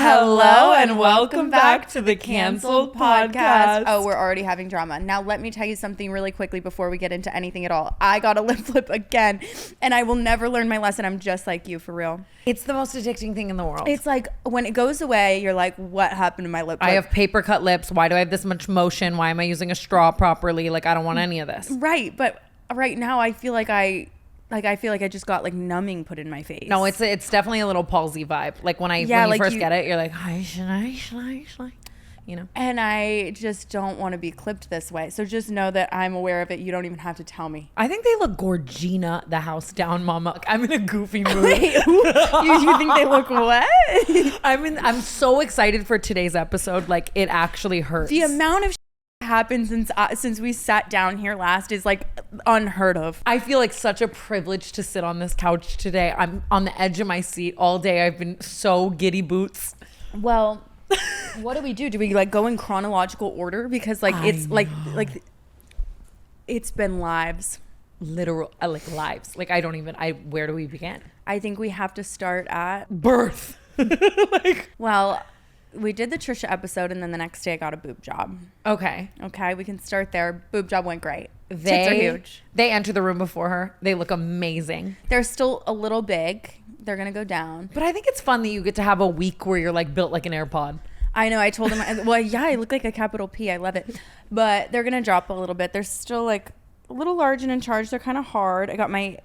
Hello and welcome back to the Canceled Podcast. Oh, we're already having drama. Now let me tell you something really quickly before we get into anything at all. I got a lip flip again, and I will never learn my lesson. I'm just like you, for real. It's the most addicting thing in the world. It's like when it goes away, you're like, what happened to my lip flip? I have paper cut lips. Why do I have this much motion? Why am I using a straw properly? Like, I don't want any of this. Right, but right now I feel like I just got like numbing put in my face. No, it's definitely a little palsy vibe. Like when you first get it, you're like, should I? You know? And I just don't want to be clipped this way. So just know that I'm aware of it. You don't even have to tell me. I think they look Gorgina the house down, mama. I'm in a goofy mood. Wait, you think they look what? I'm so excited for today's episode. Like, it actually hurts. The amount of happened since we sat down here last is like unheard of. I feel like such a privilege to sit on this couch today. I'm on the edge of my seat all day. I've been so giddy boots. Well, what do we do? Do we like go in chronological order? Because like it's like it's been lives. Literal lives. Like where do we begin? I think we have to start at birth. Well, we did the Trisha episode, and then the next day I got a boob job. Okay, we can start there. Boob job went great. Tits are huge. They enter the room before her. They look amazing. They're still a little big. They're gonna go down. But I think it's fun that you get to have a week where you're like built like an AirPod. I know. I told them, well, yeah, I look like a capital P. I love it. But they're gonna drop a little bit. They're still like a little large and in charge. They're kind of hard. I got my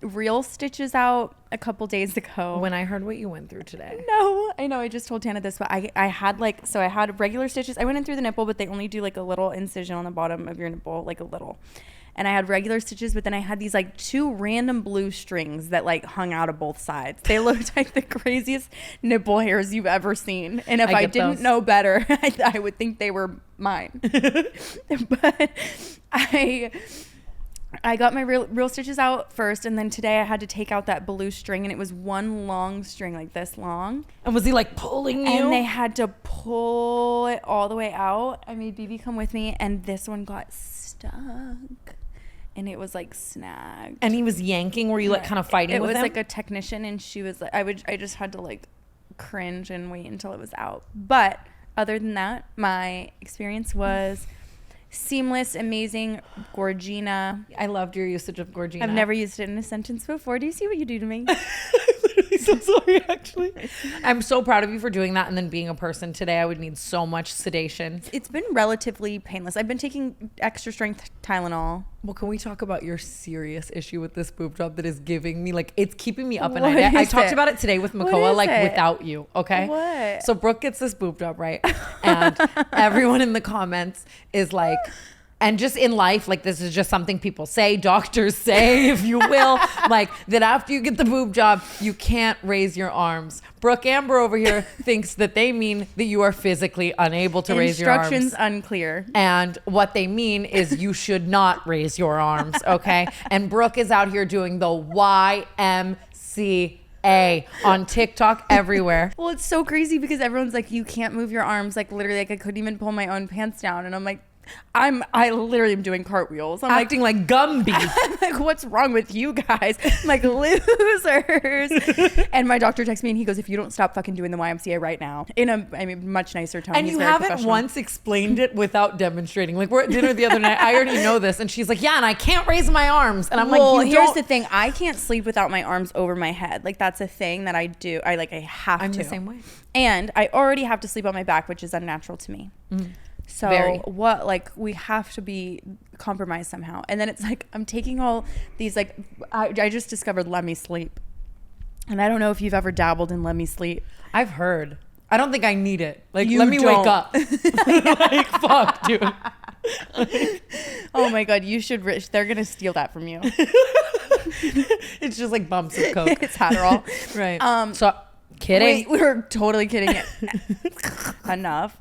real stitches out a couple days ago. When I heard what you went through today. No, I know. I just told Tana this, but I had regular stitches. I went in through the nipple, but they only do like a little incision on the bottom of your nipple, like a little. And I had regular stitches, but then I had these like two random blue strings that like hung out of both sides. They looked like the craziest nipple hairs you've ever seen. And if I didn't know better, I would think they were mine. But I got my real stitches out first, and then today I had to take out that blue string, and it was one long string like this long. And was he like pulling you? And they had to pull it all the way out. I made BB come with me, and this one got stuck. And it was like snagged. And he was yanking. Were you like kind of fighting with him? It was like a technician, and she was like, I just had to like cringe and wait until it was out. But other than that, my experience was seamless, amazing, Gorgina. I loved your usage of Gorgina. I've never used it in a sentence before. Do you see what you do to me? So sorry, actually. I'm so proud of you for doing that, and then being a person today. I would need so much sedation. It's been relatively painless. I've been taking extra strength Tylenol. Well, can we talk about your serious issue with this boob job that is giving me like, it's keeping me up at night. I talked about it today with Makoa, like without you. Okay. What? So Brooke gets this boob job, right? And everyone in the comments is like, and just in life, like, this is just something people say, doctors say, if you will, like that after you get the boob job, you can't raise your arms. Brooke Amber over here thinks that they mean that you are physically unable to raise your arms. Instructions unclear. And what they mean is you should not raise your arms, okay? And Brooke is out here doing the YMCA on TikTok everywhere. Well, it's so crazy because everyone's like, you can't move your arms. Like, literally, like I couldn't even pull my own pants down. And I'm like, I literally am doing cartwheels. I'm acting like Gumby. I'm like, what's wrong with you guys? I'm like, losers. And my doctor texts me and he goes, if you don't stop fucking doing the YMCA right now, in a much nicer tone. And you haven't once explained it without demonstrating. Like, we're at dinner the other night. I already know this. And she's like, yeah, and I can't raise my arms. And I'm like, here's the thing. I can't sleep without my arms over my head. Like, that's a thing that I do. I have to. I'm the same way. And I already have to sleep on my back, which is unnatural to me. Mm. So we have to be compromised somehow. And then it's like, I'm taking all these, like, I just discovered Let Me Sleep. And I don't know if you've ever dabbled in Let Me Sleep. I've heard. I don't think I need it. Like, let me wake up. Like, fuck, dude. Oh my God, you should, they're going to steal that from you. It's just like bumps of Coke. It's Adderall. Right. So, kidding. Wait, we were totally kidding. Enough.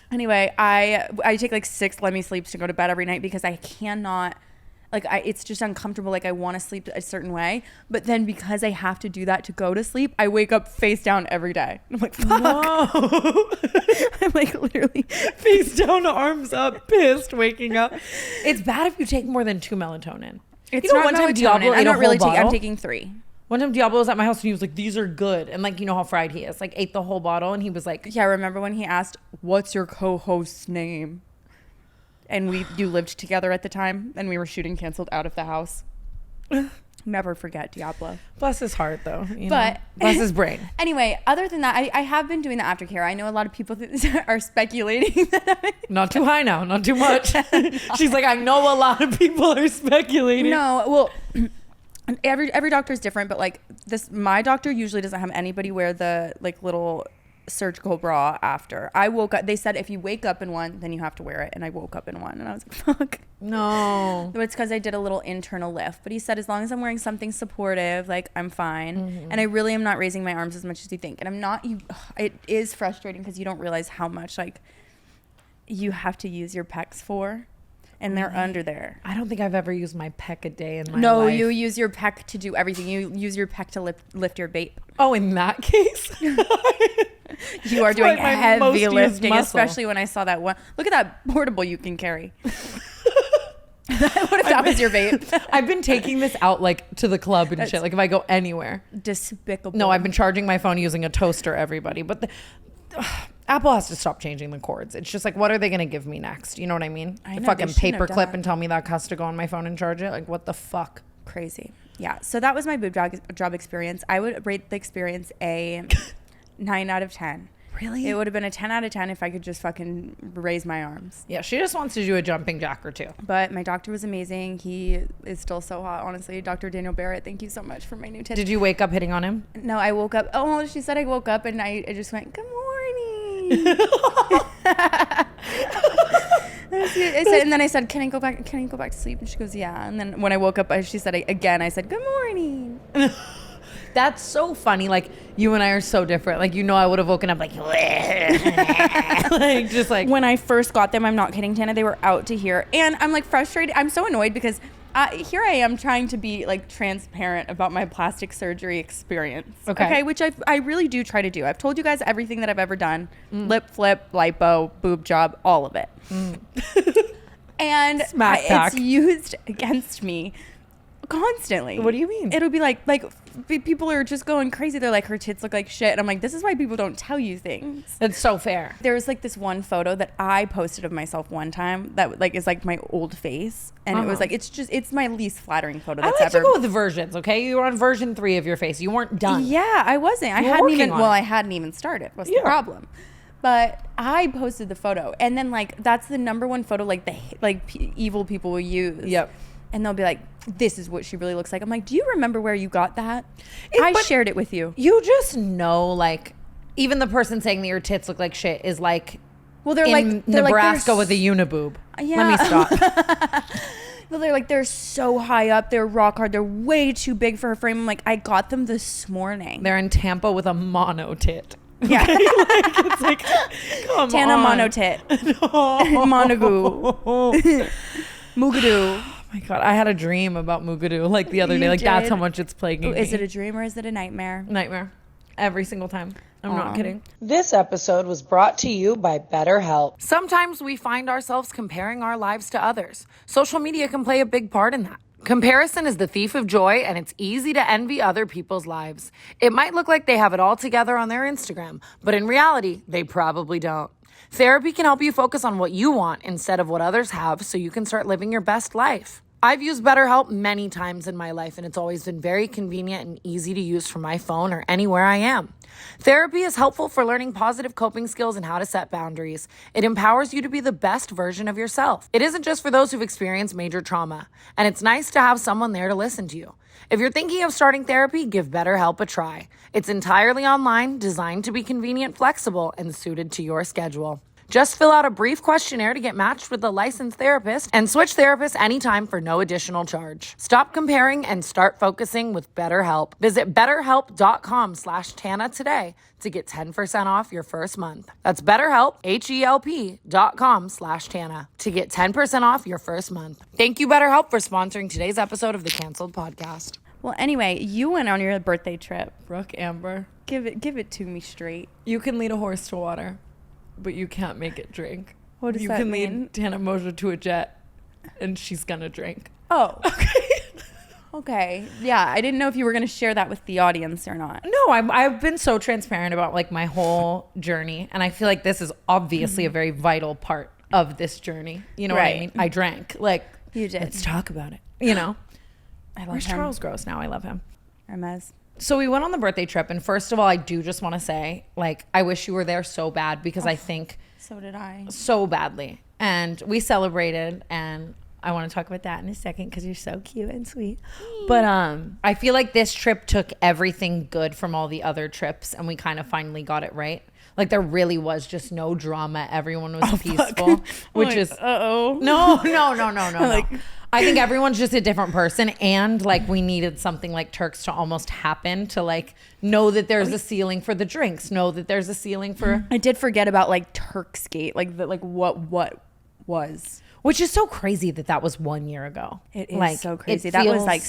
Anyway, I take like 6 Let Me Sleeps to go to bed every night because I cannot, like, it's just uncomfortable. Like, I want to sleep a certain way, but then because I have to do that to go to sleep, I wake up face down every day. I'm like, fuck. No. I'm like literally face down, arms up, pissed, waking up. It's bad if you take more than 2 melatonin. It's not melatonin. I'm not really taking. I'm taking 3. One time Diablo was at my house and he was like, these are good. And like, you know how fried he is. Like ate the whole bottle and he was like. Yeah, remember when he asked, what's your co-host's name? And you lived together at the time and we were shooting Canceled out of the house. Never forget Diablo. Bless his heart though. But bless his brain. Anyway, other than that, I have been doing the aftercare. I know a lot of people are speculating that not too high now, not too much. She's like, I know a lot of people are speculating. No, well, every doctor is different, but like my doctor usually doesn't have anybody wear the like little surgical bra after. I woke up, they said if you wake up in one, then you have to wear it. And I woke up in one and I was like, fuck. No. But it's because I did a little internal lift. But he said as long as I'm wearing something supportive, like I'm fine. Mm-hmm. And I really am not raising my arms as much as you think. And I'm not, it is frustrating because you don't realize how much like you have to use your pecs for. And they're under there. I don't think I've ever used my pec a day in my life. No, you use your pec to do everything. You use your pec to lift your vape. Oh, in that case? You are doing heavy lifting, especially when I saw that one. Look at that portable you can carry. What if that was your vape? I've been taking this out like to the club and shit. Like if I go anywhere. Despicable. No, I've been charging my phone using a toaster, everybody. But Apple has to stop changing the cords. It's just like, what are they going to give me next? You know what I mean? The fucking paper clip and tell me that has to go on my phone and charge it. Like, what the fuck? Crazy. Yeah. So that was my boob job experience. I would rate the experience a 9 out of 10. Really? It would have been a 10 out of 10 if I could just fucking raise my arms. Yeah, she just wants to do a jumping jack or two. But my doctor was amazing. He is still so hot, honestly. Dr. Daniel Barrett, thank you so much for my new tits. Did you wake up hitting on him? No, I woke up. Oh, she said I woke up and I just went, good morning. And then I said, can I go back to sleep? And she goes, yeah. And then when I woke up, she said again, I said, good morning. That's so funny. Like, you and I are so different. Like, I would have woken up like, like, just like. When I first got them, I'm not kidding, Tana, they were out to here. And I'm like frustrated. I'm so annoyed because here I am trying to be like transparent about my plastic surgery experience. Okay. Which I really do try to do. I've told you guys everything that I've ever done. Lip flip, lipo, boob job, all of it. And it's used against me constantly. What do you mean? It'll be like people are just going crazy. They're like, her tits look like shit. And I'm like, this is why people don't tell you things. That's so fair. There's like this one photo that I posted of myself one time that like is like my old face. And it was like, it's my least flattering photo that's ever. I like to go with versions, okay? You were on version 3 of your face. You weren't done. Yeah, I wasn't. I hadn't even started. What's the problem? But I posted the photo. And then like, that's the number one photo evil people will use. Yep. And they'll be like, this is what she really looks like. I'm like, do you remember where you got that? I shared it with you. You just know, like, even the person saying that your tits look like shit is like, well, they're Nebraska with a uniboob. Yeah. Let me stop. Well, they're so high up. They're rock hard. They're way too big for her frame. I'm like, I got them this morning. They're in Tampa with a mono tit. Yeah. It's like, come Tana on. mono tit. No. Monagoo. Mugadoo. Oh my God, I had a dream about Mugadoo like the other day. Like, that's how much it's plaguing me. Is it a dream or is it a nightmare? Nightmare. Every single time. I'm not kidding. This episode was brought to you by BetterHelp. Sometimes we find ourselves comparing our lives to others. Social media can play a big part in that. Comparison is the thief of joy, and it's easy to envy other people's lives. It might look like they have it all together on their Instagram, but in reality, they probably don't. Therapy can help you focus on what you want instead of what others have so you can start living your best life. I've used BetterHelp many times in my life, and it's always been very convenient and easy to use from my phone or anywhere I am. Therapy is helpful for learning positive coping skills and how to set boundaries. It empowers you to be the best version of yourself. It isn't just for those who've experienced major trauma, and it's nice to have someone there to listen to you. If you're thinking of starting therapy, give BetterHelp a try. It's entirely online, designed to be convenient, flexible, and suited to your schedule. Just fill out a brief questionnaire to get matched with a licensed therapist and switch therapists anytime for no additional charge. Stop comparing and start focusing with BetterHelp. Visit BetterHelp.com/Tana today to get 10% off your first month. That's BetterHelp, HELP.com/Tana to get 10% off your first month. Thank you, BetterHelp, for sponsoring today's episode of the Canceled Podcast. Well, anyway, you went on your birthday trip. Brooke, Amber. Give it to me straight. You can lead a horse to water, but you can't make it drink. What does that mean? You can lead Tana Mongeau to a jet, and she's gonna drink. Oh. Okay. Okay. Yeah, I didn't know if you were going to share that with the audience or not. No, I've been so transparent about like my whole journey. And I feel like this is obviously a very vital part of this journey. You know what I mean? I drank. Like, you did. Let's talk about it. You know? I love Where's him. Charles Gross now? I love him. Hermes. So we went on the birthday trip. And first of all, I do just want to say, like, I wish you were there so bad because I think So did I. so badly. And we celebrated, and I want to talk about that in a second because you're so cute and sweet. But I feel like this trip took everything good from all the other trips, and we kind of finally got it right. Like there really was just no drama. Everyone was peaceful, which is no. Like, I think everyone's just a different person, and like we needed something like Turks to almost happen to like know that there's a ceiling for the drinks, know that there's a ceiling for. I did forget about like Turksgate, like what was. Which is so crazy that was 1 year ago. It is like, so crazy. That was like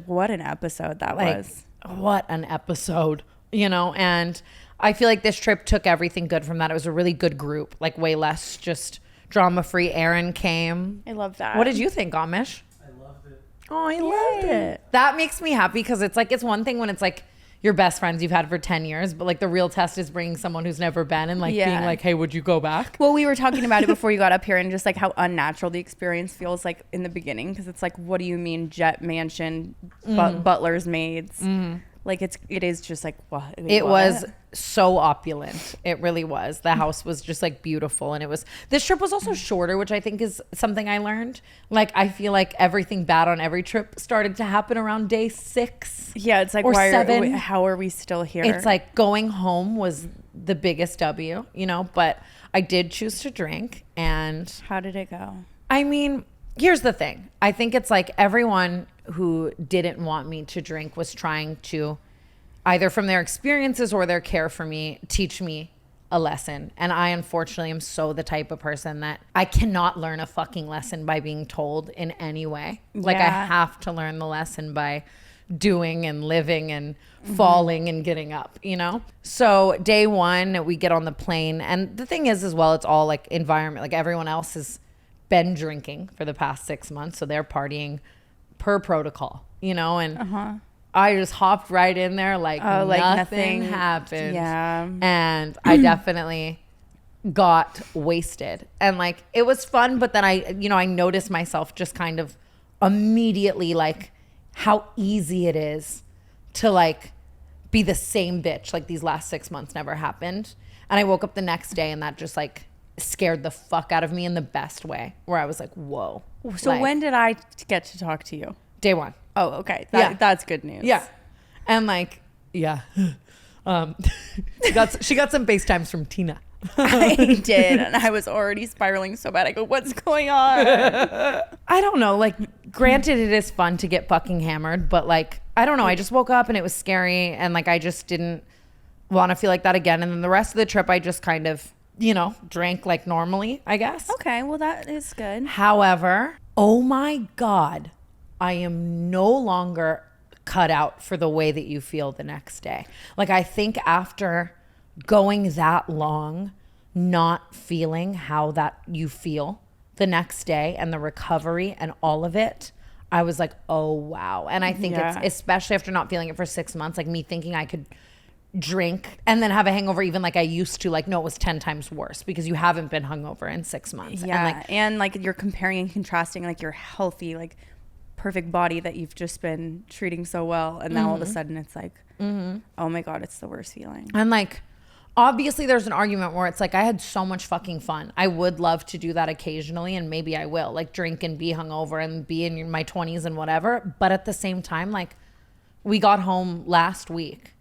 what an episode that was. What an episode, you know? And I feel like this trip took everything good from that. It was a really good group, like way less just drama-free. Aaron came. I love that. What did you think, Amish? I loved it. Oh, I loved it. That makes me happy because it's like, it's one thing when it's like, your best friends you've had for 10 years, but like the real test is bringing someone who's never been and like being like, hey, would you go back? Well, we were talking about it before you got up here and just like how unnatural the experience feels like in the beginning. Cause it's like, what do you mean jet mansion, butler's maids? Like it is just like, what? It was so opulent. It really was. The house was just like beautiful. And this trip was also shorter, which I think is something I learned. Like, I feel like everything bad on every trip started to happen around day 6. Yeah. It's like, or 7. How are we still here? It's like going home was the biggest W, you know, but I did choose to drink. And how did it go? I mean, here's the thing. I think it's like everyone who didn't want me to drink was trying to, either from their experiences or their care for me, teach me a lesson. And I unfortunately am so the type of person that I cannot learn a fucking lesson by being told in any way. Like I have to learn the lesson by doing and living and falling and getting up, you know? So day 1, we get on the plane. And the thing is as well, it's all like environment. Like everyone else has been drinking for the past 6 months. So they're partying per protocol, you know? And I just hopped right in there like nothing happened. Yeah. And I definitely got wasted. And like it was fun, but then I noticed myself just kind of immediately like how easy it is to like be the same bitch like these last 6 months never happened. And I woke up the next day and that just like scared the fuck out of me in the best way, where I was like, whoa. So like, when did I get to talk to you? Day 1. Oh, okay. That's good news. Yeah. And like, yeah. She got some FaceTimes from Tina. I did. And I was already spiraling so bad. I go, what's going on? I don't know. Like, granted, it is fun to get fucking hammered, but like, I don't know. I just woke up and it was scary. And like, I just didn't want to feel like that again. And then the rest of the trip, I just kind of, drank like normally, I guess. Okay. Well, that is good. However, oh my God, I am no longer cut out for the way that you feel the next day. Like, I think after going that long, not feeling how that you feel the next day and the recovery and all of it, I was like, oh, wow. And I think it's, especially after not feeling it for 6 months, like me thinking I could drink and then have a hangover even like I used to, like, no, it was 10 times worse because you haven't been hungover in 6 months. Yeah. And like you're comparing and contrasting like your healthy, like perfect body that you've just been treating so well. And now all of a sudden it's like, oh my God, it's the worst feeling. And like, obviously there's an argument where it's like, I had so much fucking fun. I would love to do that occasionally. And maybe I will, like, drink and be hungover and be in my 20s and whatever. But at the same time, like, we got home last week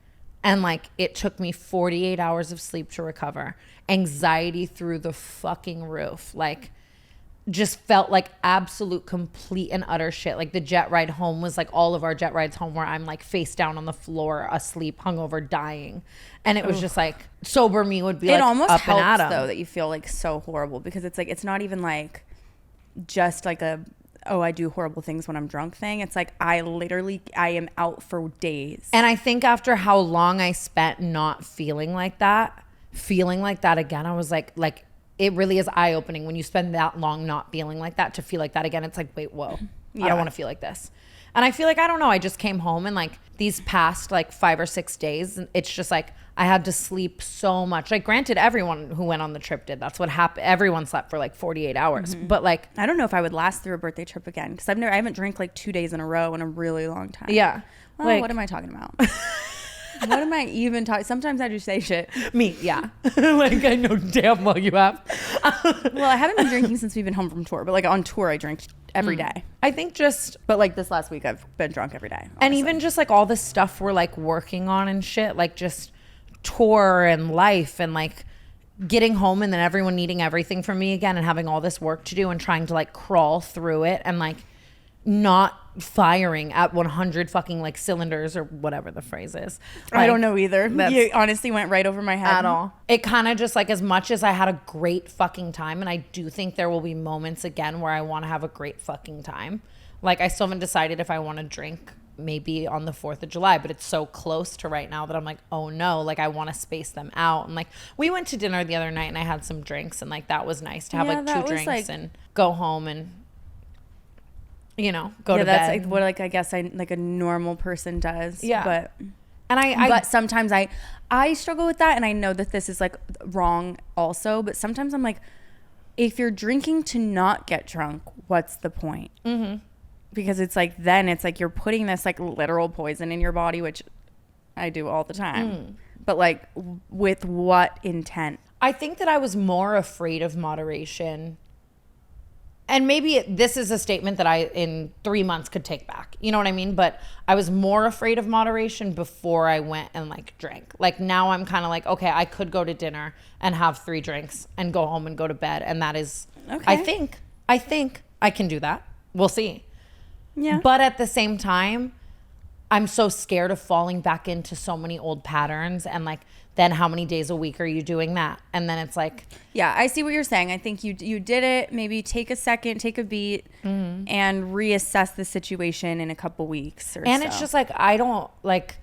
and like, it took me 48 hours of sleep to recover. Anxiety through the fucking roof. Like, just felt like absolute complete and utter shit. Like, the jet ride home was like all of our jet rides home where I'm like face down on the floor, asleep, hungover, dying. And it was just like, sober me would be like, it almost up helps and at 'em. though that you feel like so horrible, because it's like, it's not even like just like a, oh, I do horrible things when I'm drunk thing. It's like, I am out for days. And I think after how long I spent not feeling like that again, I was like, it really is eye-opening when you spend that long not feeling like that to feel like that again. It's like, wait, whoa, I don't want to feel like this. And I feel like, I don't know, I just came home and like these past like 5 or 6 days, it's just like I had to sleep so much. Like granted, everyone who went on the trip did. That's what happened. Everyone slept for like 48 hours. But like, I don't know if I would last through a birthday trip again because I haven't drank like 2 days in a row in a really long time. yeah. Well, Like, what am I talking about? What am I even talking? Sometimes I just say shit. me, yeah. Like I know damn well you have. Well, I haven't been drinking since we've been home from tour, but like on tour, I drink every day. I think just, But like this last week, I've been drunk every day. and honestly. even just like all the stuff we're like working on and shit, like just tour and life and like getting home and then everyone needing everything from me again and having all this work to do and trying to like crawl through it and like not firing at 100 fucking like cylinders or whatever the phrase is. I Like, don't know either. that's- You honestly went right over my head. at all. It kind of just like, as much as I had a great fucking time, and I do think there will be moments again where I want to have a great fucking time. Like I still haven't decided if I want to drink maybe on the 4th of July, but it's so close to right now that I'm like, oh no, like I want to space them out. And like we went to dinner the other night and I had some drinks and like that was nice to have Yeah, like that 2 was, drinks like- and go home and go to that's bed. like what like I guess I like a normal person does. Yeah. But And I but sometimes I struggle with that, and I know that this is like wrong also, but sometimes I'm like, if you're drinking to not get drunk, what's the point? Mm-hmm. Because it's like then it's like you're putting this like literal poison in your body, which I do all the time. But like with what intent? I think that I was more afraid of moderation. And maybe this is a statement that I, in 3 months, could take back. You know what I mean? But I was more afraid of moderation before I went and like drank. Like now I'm kind of like, okay, I could go to dinner and have 3 drinks and go home and go to bed. And that is, Okay. I think I can do that. We'll see. Yeah. But at the same time, I'm so scared of falling back into so many old patterns and like, then how many days a week are you doing that? And then it's like, Yeah, I see what you're saying. I think you did it. Maybe take a second, take a beat, and reassess the situation in a couple weeks or and so. it's just like, I don't like,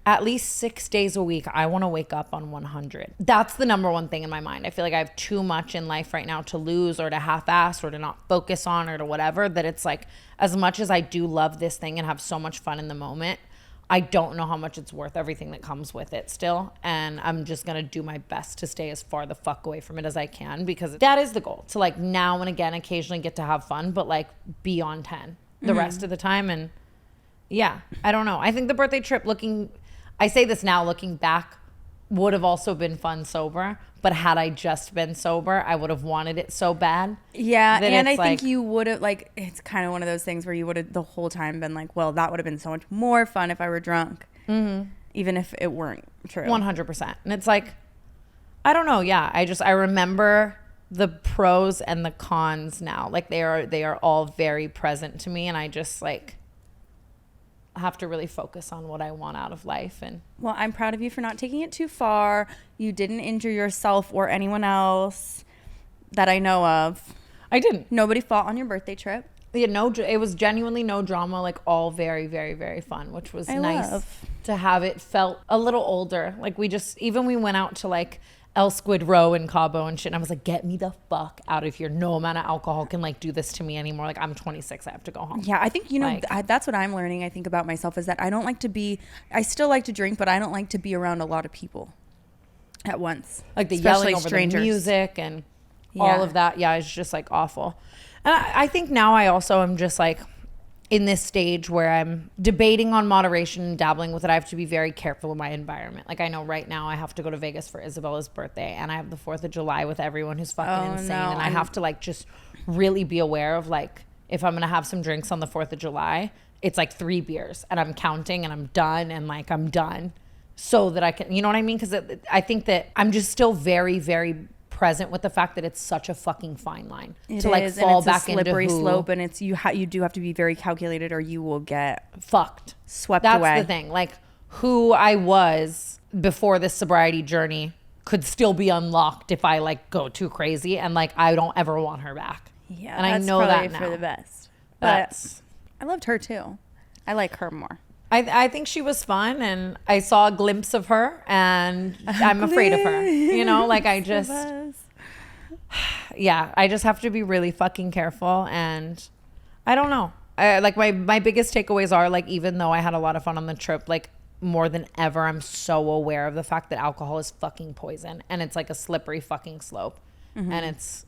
at least 6 days a week, I want to wake up on 100. That's the number one thing in my mind. I feel like I have too much in life right now to lose or to half-ass or to not focus on or to whatever, that it's like, as much as I do love this thing and have so much fun in the moment, I don't know how much it's worth everything that comes with it still. And I'm just going to do my best to stay as far the fuck away from it as I can, because that is the goal, to like now and again occasionally get to have fun, but like be on 10 the rest of the time. And yeah, I don't know. I think the birthday trip, I say this now looking back, would have also been fun sober, but had I just been sober, I would have wanted it so bad. Yeah, that and I it's think like- you would have, like, it's kind of one of those things where you would have the whole time been like, well, that would have been so much more fun if I were drunk, even if it weren't true. 100%. And it's like, I don't know. Yeah. I remember the pros and the cons now. Like they are all very present to me. And I just like have to really focus on what I want out of life. And Well, I'm proud of you for not taking it too far. You didn't injure yourself or anyone else that I know of. I didn't. Nobody fought on your birthday trip. Yeah, it was genuinely no drama, like all very, very, very fun, which was I nice love. to have. It felt a little older. Like we went out to like El Squid Row in Cabo and shit. And I was like, get me the fuck out of here. No amount of alcohol can like do this to me anymore. Like I'm 26. I have to go home. Yeah, I think, Like- that's what I'm learning, I think, about myself is that I still like to drink, but I don't like to be around a lot of people at once. Like the Especially yelling over strangers. the music and Yeah. all of that. Yeah, it's just like awful. And I think now I also am just like in this stage where I'm debating on moderation and dabbling with it. I have to be very careful of my environment. Like I know right now I have to go to Vegas for Isabella's birthday and I have the 4th of July with everyone who's fucking Oh, insane. no, And I have to like just really be aware of like, if I'm going to have some drinks on the 4th of July, it's like 3 beers and I'm counting and I'm done and like I'm done so that I can, you know what I mean? Because I think that I'm just still very, very present with the fact that it's such a fucking fine line to like and fall it's back a slippery into who slope, and it's you do have to be very calculated, or you will get fucked. swept That's away. the thing. Like who I was before this sobriety journey could still be unlocked if I like go too crazy, and like I don't ever want her back. Yeah, and I that's know probably that for now. the best. But That's. I loved her too. I like her more. I think she was fun, and I saw a glimpse of her, and I'm afraid of her. You know, like I just. Yeah, I just have to be really fucking careful, and I don't know. Like my biggest takeaways are like, even though I had a lot of fun on the trip, like more than ever, I'm so aware of the fact that alcohol is fucking poison and it's like a slippery fucking slope. And it's,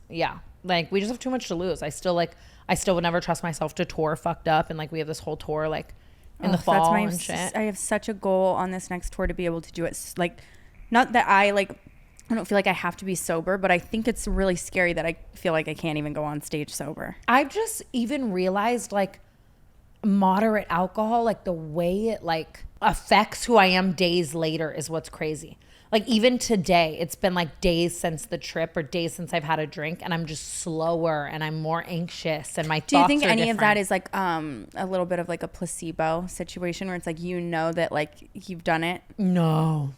like we just have too much to lose. I still would never trust myself to tour fucked up. And like we have this whole tour like in the fall and shit. I have such a goal on this next tour to be able to do it. Like, not that I don't feel like I have to be sober, but I think it's really scary that I feel like I can't even go on stage sober. I've just even realized like moderate alcohol, like the way it like affects who I am days later is what's crazy. Like even today, it's been like days since the trip or days since I've had a drink and I'm just slower and I'm more anxious and my thoughts are different. Do you think any of that is like a little bit of like a placebo situation where it's like, you know, that like you've done it? No.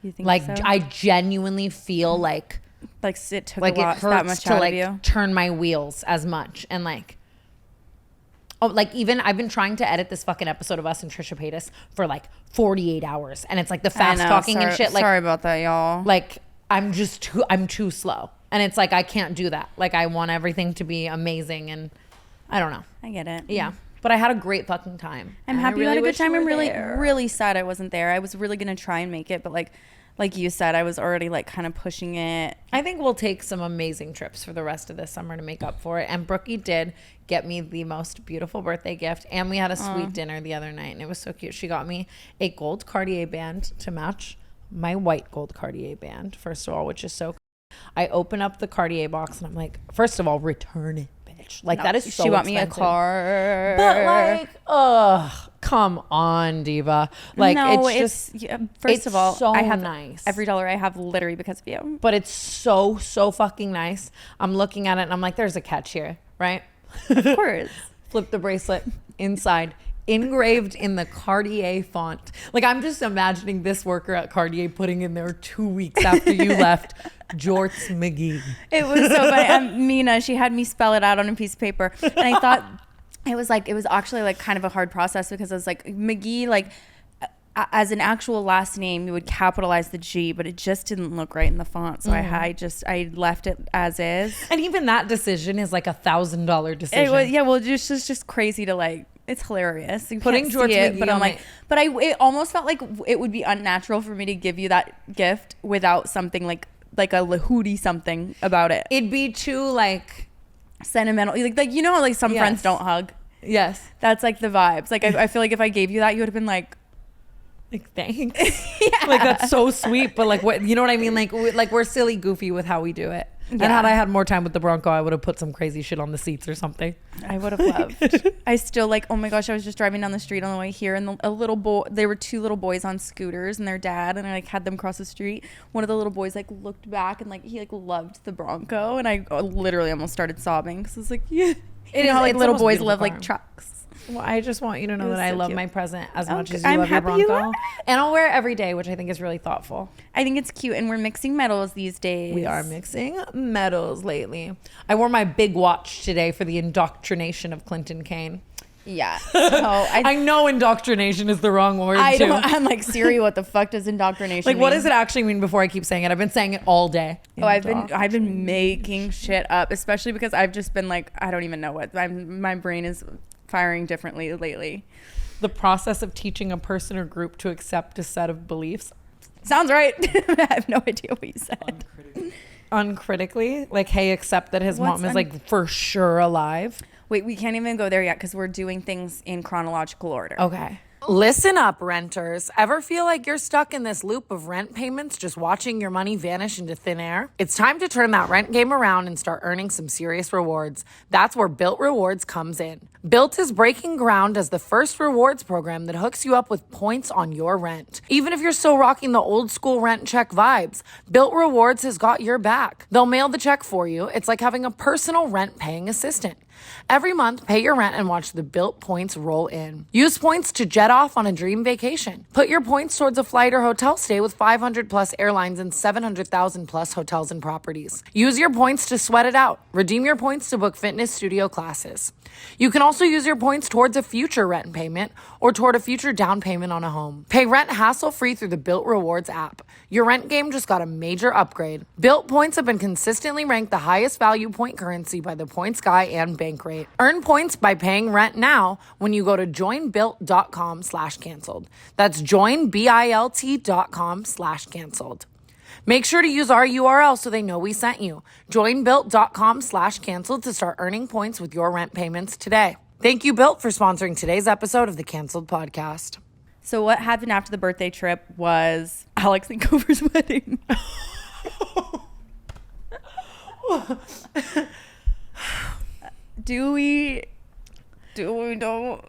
You think like so? I genuinely feel like it took like a lot, it hurts that much to out like of you? turn my wheels as much. And like, oh, like even I've been trying to edit this fucking episode of us and Trisha Paytas for like 48 hours. And it's like the fast talking and shit. Like, sorry about that, y'all. Like I'm too slow. And it's like, I can't do that. Like I want everything to be amazing. And I don't know. I get it. Yeah. But I had a great fucking time. I'm happy you had a good time. I'm really sad I wasn't there. I was really going to try and make it. But like you said, I was already like kind of pushing it. I think we'll take some amazing trips for the rest of this summer to make up for it. And Brookie did get me the most beautiful birthday gift. And we had a sweet dinner the other night. And it was so cute. She got me a gold Cartier band to match my white gold Cartier band, first of all, which is so cool. I open up the Cartier box and I'm like, first of all, return it, bitch. Like, that is so She bought expensive. me a car. But like, ugh, come on, diva. Like, no, it's just, first of all, so I have nice. every dollar I have literally because of you. But it's so fucking nice. I'm looking at it and I'm like, there's a catch here, right? Of course. Flip the bracelet inside, engraved in the Cartier font. Like, I'm just imagining this worker at Cartier putting in there 2 weeks after you left, Jorts McGee. It was so funny. Mina, she had me spell it out on a piece of paper. And I thought it was actually like kind of a hard process because I was like, McGee, like as an actual last name, you would capitalize the G, but it just didn't look right in the font. So I left it as is. And even that decision is like $1,000 decision. It was, well, it's just crazy to like, it's hilarious. You putting can't George see it, McGee but I'm on like, but it almost felt like it would be unnatural for me to give you that gift without something like a hootie something about it. It'd be too like sentimental. Like you know how like some friends don't hug. Yes, that's like the vibes. Like I feel like if I gave you that, you would have been like thanks. Yeah. Like that's so sweet. But like what, you know what I mean? Like we're silly goofy with how we do it. Yeah. And had I had more time with the Bronco, I would have put some crazy shit on the seats or something. I would have loved. I still like, oh my gosh, I was just driving down the street on the way here and a little boy, there were two little boys on scooters and their dad, and I like had them cross the street. One of the little boys like looked back and like he like loved the Bronco, and I literally almost started sobbing because I was like, yeah. You know how like little boys love like trucks. Well, I just want you to know that I love my present as much as you I'm love your happy Bronco. And I'll wear it every day, which I think is really thoughtful. I think it's cute, and we're mixing metals these days. We are mixing metals lately. I wore my big watch today for the Indoctrination of Clinton Kane. Yeah. So I know indoctrination is the wrong word too. I'm like, Siri, what the fuck does indoctrination mean? What does it actually mean before I keep saying it? I've been saying it all day. Oh, I've been making shit up, especially because I've just been like, I don't even know what my brain is firing differently lately. The process of teaching a person or group to accept a set of beliefs. Sounds right. I have no idea what you said. Uncritically, like, hey, accept that his mom is like for sure alive. Wait, we can't even go there yet because we're doing things in chronological order. Okay. Listen up, renters. Ever feel like you're stuck in this loop of rent payments, just watching your money vanish into thin air? It's time to turn that rent game around and start earning some serious rewards. That's where BILT Rewards comes in. BILT is breaking ground as the first rewards program that hooks you up with points on your rent. Even if you're still rocking the old school rent check vibes, BILT Rewards has got your back. They'll mail the check for you. It's like having a personal rent paying assistant. Every month, pay your rent and watch the BILT points roll in. Use points to jet off on a dream vacation. Put your points towards a flight or hotel stay with 500 plus airlines and 700,000 plus hotels and properties. Use your points to sweat it out. Redeem your points to book fitness studio classes. You can also use your points towards a future rent payment or toward a future down payment on a home. Pay rent hassle-free through the BILT Rewards app. Your rent game just got a major upgrade. BILT points have been consistently ranked the highest value point currency by the Points Guy and Big bank rate. Earn points by paying rent now when you go to joinbilt.com/canceled. That's joinbilt.com/canceled. Make sure to use our URL so they know we sent you. Joinbilt.com/canceled to start earning points with your rent payments today. Thank you, Bilt, for sponsoring today's episode of the Canceled Podcast. So what happened after the birthday trip was Alex and Cover's wedding. Do we don't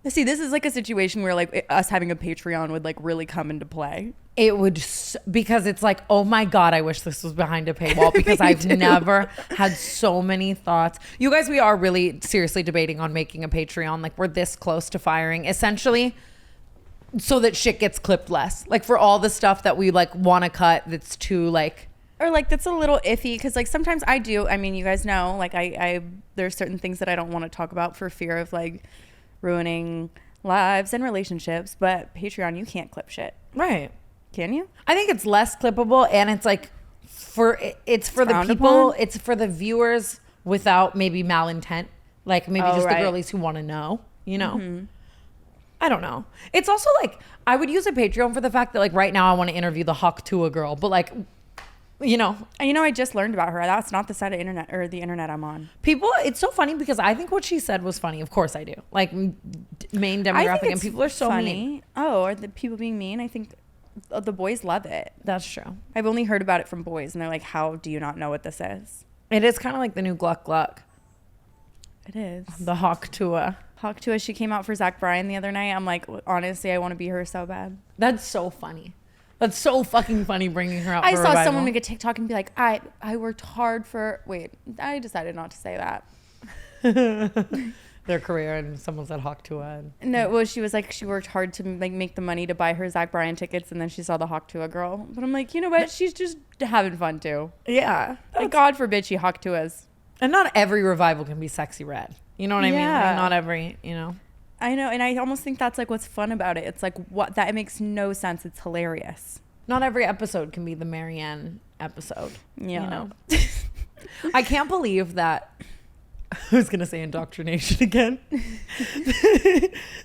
see, this is like a situation where like us having a Patreon would like really come into play. It would, because it's like, oh my God, I wish this was behind a paywall, because I've never had so many thoughts. You guys, we are really seriously debating on making a Patreon. Like, we're this close to firing, essentially, so that shit gets clipped less. Like, for all the stuff that we like want to cut that's too like, or like that's a little iffy, because like sometimes I do. I mean, you guys know, like I there's certain things that I don't want to talk about for fear of like ruining lives and relationships. But Patreon, you can't clip shit, right? Can you? I think it's less clippable, and it's like it's for the people, it's for the viewers without maybe malintent, like maybe just the girlies who want to know, you know. Mm-hmm. I don't know. It's also like, I would use a Patreon for the fact that like right now I want to interview the Hawk Tua girl, but like, you know, I just learned about her. That's not the side of internet or the internet I'm on. People, it's so funny because I think what she said was funny. Of course I do. Like, main demographic, and people are so funny. Mean. Oh, are the people being mean? I think the boys love it. That's true. I've only heard about it from boys, and they're like, how do you not know what this is? It is kind of like the new Gluck Gluck. It is. The Hawk Tua. Hawk Tua, she came out for Zach Bryan the other night. I'm like, honestly, I want to be her so bad. That's so funny. That's so fucking funny bringing her out. I saw someone make a TikTok and be like, I worked hard for, wait, I decided not to say that. Their career, and someone said Hawk Tua. No, well, she was like, she worked hard to like make the money to buy her Zach Bryan tickets, and then she saw the Hawk Tua girl. But I'm like, you know what? She's just having fun too. Yeah. Like, God forbid she Hawk Tuas. And not every revival can be sexy red. You know what I mean? Like, not every, you know. I know, and I almost think that's like what's fun about it. It's like, what, that it makes no sense. It's hilarious. Not every episode can be the Marianne episode. Yeah. You know. I can't believe that. I was going to say indoctrination again.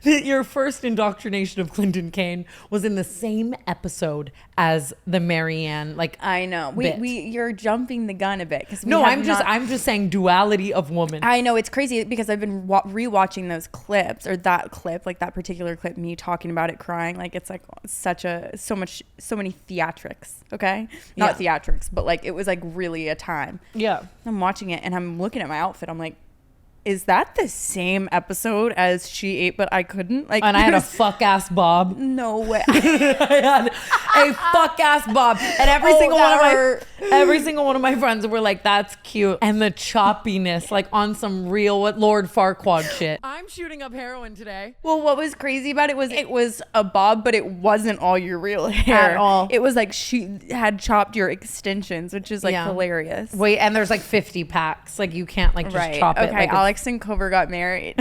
That your first indoctrination of Clinton Kane was in the same episode as the Marianne, like, I know. You're jumping the gun a bit. No, I'm just saying duality of woman. I know, it's crazy because I've been rewatching those clips, or that clip, like that particular clip, me talking about it, crying. Like, it's like so many theatrics. Okay. Not theatrics, but like, it was like really a time. Yeah. I'm watching it and I'm looking at my outfit. I'm like, is that the same episode as She Ate But I Couldn't? Like, and I had a fuck ass bob. No way. I had a fuck ass bob, and every single one of my friends were like, "That's cute." And the choppiness, like on some real Lord Farquaad shit. I'm shooting up heroin today. Well, what was crazy about it was a bob, but it wasn't all your real hair at all. It was like she had chopped your extensions, which is like hilarious. Wait, and there's like 50 packs. Like, you can't like just chop it. Okay, like, Alex and Cover got married.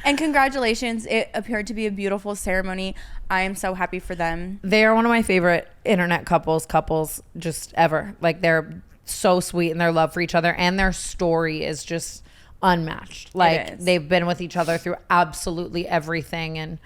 And congratulations. It appeared to be a beautiful ceremony. I am so happy for them. They are one of my favorite internet couples just ever. Like, they're so sweet in their love for each other, and their story is just unmatched. Like, they've been with each other through absolutely everything, and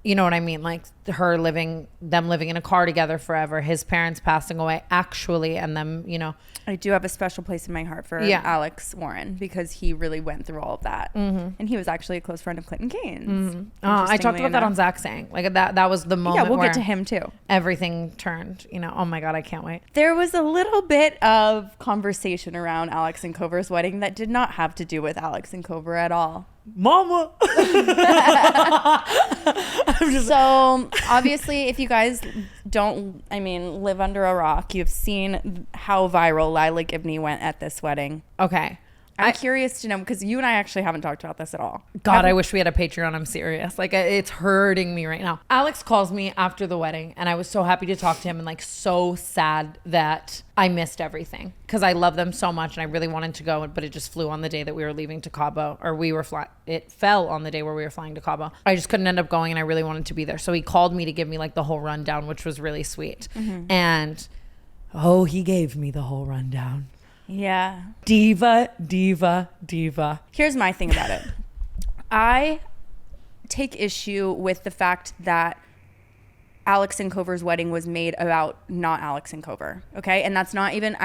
you know what I mean? Like, them living in a car together forever, his parents passing away actually, and them, you know. I do have a special place in my heart for Alex Warren, because he really went through all of that. Mm-hmm. And he was actually a close friend of Clinton Kane's. Mm-hmm. I talked about that on Zach Saying. Like, that was the moment we'll get to him too. Everything turned, you know. Oh my God, I can't wait. There was a little bit of conversation around Alex and Cover's wedding that did not have to do with Alex and Cover at all. Mama. So obviously, if you guys live under a rock, you've seen how viral Lilah Gibney went at this wedding. Okay. I'm curious to know, because you and I actually haven't talked about this at all. God, I wish we had a Patreon. I'm serious. Like, it's hurting me right now. Alex calls me after the wedding, and I was so happy to talk to him, and like so sad that I missed everything, because I love them so much and I really wanted to go, but it just flew on the day that we were leaving to Cabo, or it fell on the day where we were flying to Cabo. I just couldn't end up going, and I really wanted to be there. So he called me to give me like the whole rundown, which was really sweet. Mm-hmm. And he gave me the whole rundown. Yeah. Diva, diva, diva. Here's my thing about it. I take issue with the fact that Alex and Cover's wedding was made about not Alex and Cover. Okay. And that's not even,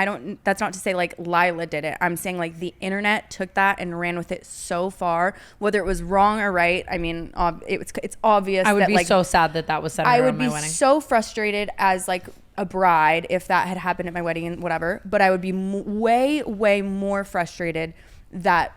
that's not to say like Lilah did it. I'm saying like the internet took that and ran with it so far, whether it was wrong or right. I mean, it's obvious. I would that, be like, so sad that was centered I would around my be wedding. so frustrated as like a bride if that had happened at my wedding and whatever. But I would be way, way more frustrated that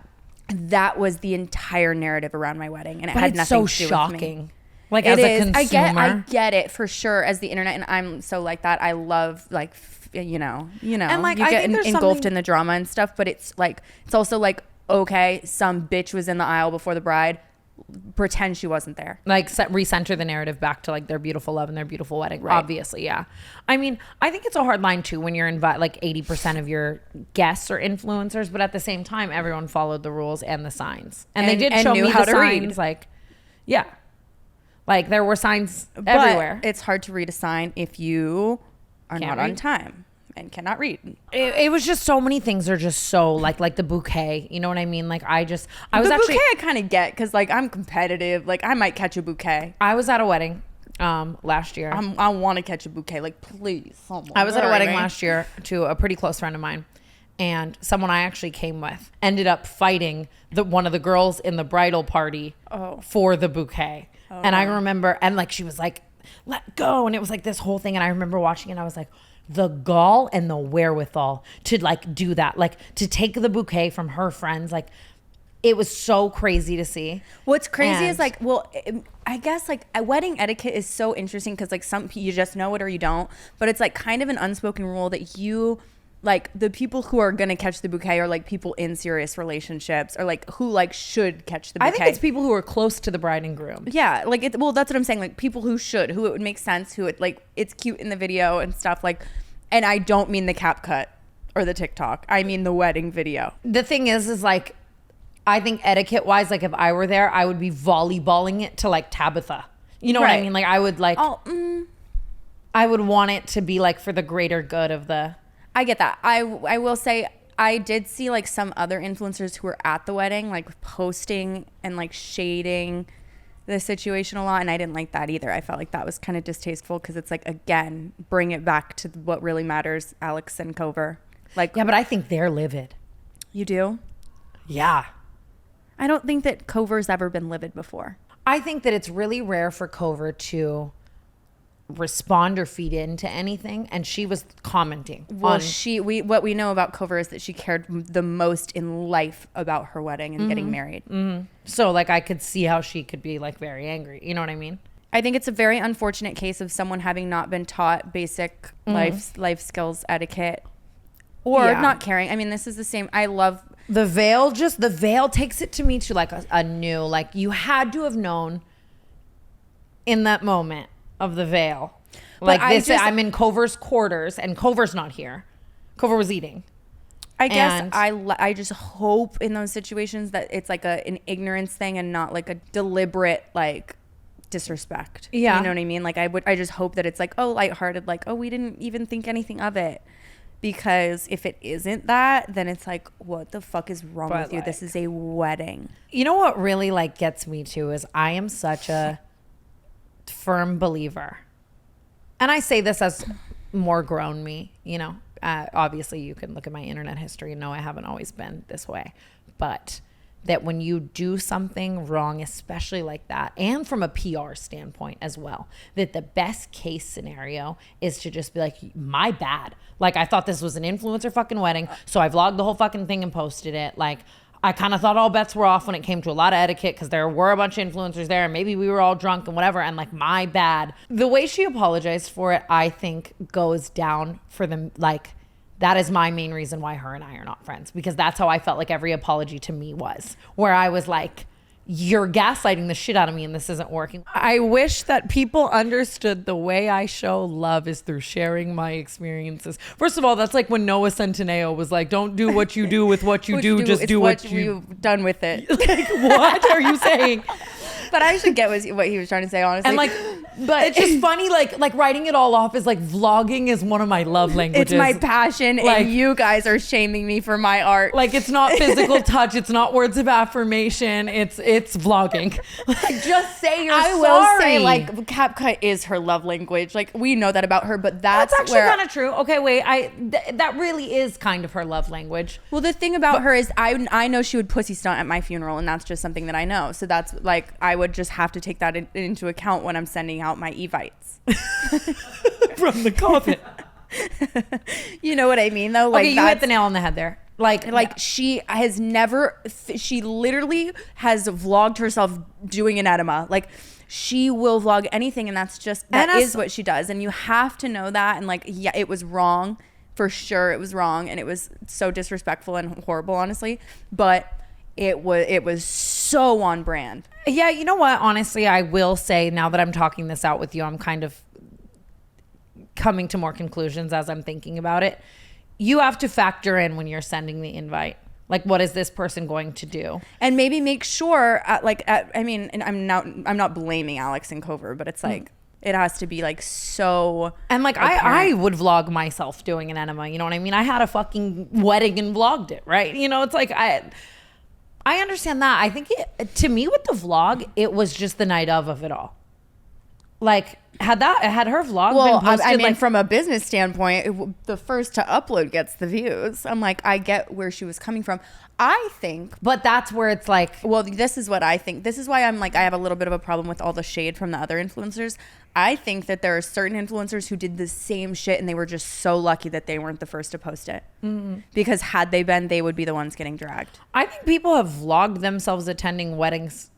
was the entire narrative around my wedding, and it had nothing to do with me. Like It as a is. consumer, I get it for sure as the internet, and I'm so like that. I love like you know, And, like, you I get think there's engulfed something- in the drama and stuff, but it's like it's also like okay, some bitch was in the aisle before the bride. Pretend she wasn't there. like recenter the narrative back to like their beautiful love and their beautiful wedding. Right. Obviously, yeah. I mean, I think it's a hard line too when you're like 80% of your guests are influencers, but at the same time, everyone followed the rules and the signs, and they did show knew me how the to signs. read. Like, yeah, like there were signs But everywhere. it's hard to read a sign if you are Can't not on read. time and cannot read. It was just so many things are just so like the bouquet. You know what I mean? Like I was The actually bouquet I kind of get because like I'm competitive. Like I might catch a bouquet. I was at a wedding last year. I want to catch a bouquet. Like please, someone I was at a marry wedding me. last year to a pretty close friend of mine, and someone I actually came with ended up fighting one of the girls in the bridal party for the bouquet. And I remember, and like she was like, "Let go," and it was like this whole thing. And I remember watching it, and I was like, the gall and the wherewithal to like do that, like to take the bouquet from her friends, like it was so crazy to see. What's crazy is And- like, well, I guess like a wedding etiquette is so interesting because like you just know it or you don't, but it's like kind of an unspoken rule that you like the people who are gonna catch the bouquet are like people in serious relationships or like who like should catch the bouquet. I think it's people who are close to the bride and groom. Yeah, like well, that's what I'm saying. Like people who it would make sense, who it like it's cute in the video and stuff. Like, and I don't mean the cap cut or the TikTok. I mean the wedding video. The thing is like, I think etiquette wise, like if I were there, I would be volleyballing it to like Tabitha. You know what I Right. mean? Like I would like, Oh, I would want it to be like for the greater good of the. I get that. I will say I did see like some other influencers who were at the wedding like posting and like shading the situation a lot, and I didn't like that either. I felt like that was kind of distasteful because it's like again bring it back to what really matters, Alex and Cover. Like Yeah, but I think they're livid. you do. Yeah. I don't think that Cover's ever been livid before. I think that it's really rare for Cover to respond or feed into anything, and she was commenting Well, on what we know about Cover is that she cared the most in life about her wedding and getting married. so like I could see how she could be like very angry. You know what I mean? I think it's a very unfortunate case of someone having not been taught basic life skills etiquette or Yeah. not caring. I mean, this is the same. I love The veil takes it to me to like a new, like you had to have known in that moment of the veil. Like I'm in Cover's quarters and Cover's not here. Cover was eating. I guess And- I just hope in those situations that it's like an ignorance thing and not like a deliberate like disrespect. Yeah. You know what I mean? Like I just hope that it's like, oh, lighthearted, like, oh, we didn't even think anything of it. Because if it isn't that, then it's like, what the fuck is wrong But, with you? like- This is a wedding. You know what really like gets me too is I am such a firm believer, and I say this as more grown me, you know, obviously you can look at my internet history and know I haven't always been this way, but that when you do something wrong, especially like that, and from a PR standpoint as well, that the best case scenario is to just be like, my bad. Like I thought this was an influencer fucking wedding, so I vlogged the whole fucking thing and posted it. Like I kind of thought all bets were off when it came to a lot of etiquette because there were a bunch of influencers there and maybe we were all drunk and whatever, and like my bad. The way she apologized for it, I think goes down for them. Like that is my main reason why her and I are not friends, because that's how I felt like every apology to me was, where I was like, you're gaslighting the shit out of me and this isn't working. I wish that people understood the way I show love is through sharing my experiences. First of all, that's like when Noah Centineo was like, don't do what you do with what you do, just do what you... you've done with it. Like, what are you saying? But I actually get what he was trying to say, honestly. And like But it's just funny, like writing it all off is like vlogging is one of my love languages. It's my passion, Like- and you guys are shaming me for my art. Like, it's not physical touch. It's not words of affirmation. It's vlogging. Like, just say you're I sorry. will say, like, CapCut is her love language. Like, we know that about her, but that's actually where. kind of true. Okay, wait. That really is kind of her love language. Well, the thing about her is I know she would pussy stunt at my funeral, and that's just something that I know. So that's like, I would just have to take that into account when I'm sending out my evites. From the coffin. You know what I mean, though? Like, Okay, you hit the nail on the head there. Like she has never, she literally has vlogged herself doing an enema. Like, she will vlog anything, and that is what she does. And you have to know that. And like, yeah, it was wrong. For sure, it was wrong, and it was so disrespectful and horrible, honestly. But it was so on brand. Yeah, you know what? Honestly, I will say, now that I'm talking this out with you, I'm kind of coming to more conclusions as I'm thinking about it. You have to factor in when you're sending the invite. Like, what is this person going to do? And maybe make sure, I mean, and I'm not blaming Alex and Cover, but it's like, it has to be like so. And like, I would vlog myself doing an enema. You know what I mean? I had a fucking wedding and vlogged it, right? You know, it's like, I understand that. I think to me with the vlog, it was just the night of it all. Like, had her vlog been posted, I mean, like, from a business standpoint, the first to upload gets the views. I'm like, I get where she was coming from. I think, but that's where it's like, well, this is what I think. This is why I'm like, I have a little bit of a problem with all the shade from the other influencers. I think that there are certain influencers who did the same shit, and they were just so lucky that they weren't the first to post it. Mm-hmm. Because had they been, they would be the ones getting dragged. I think people have vlogged themselves attending weddings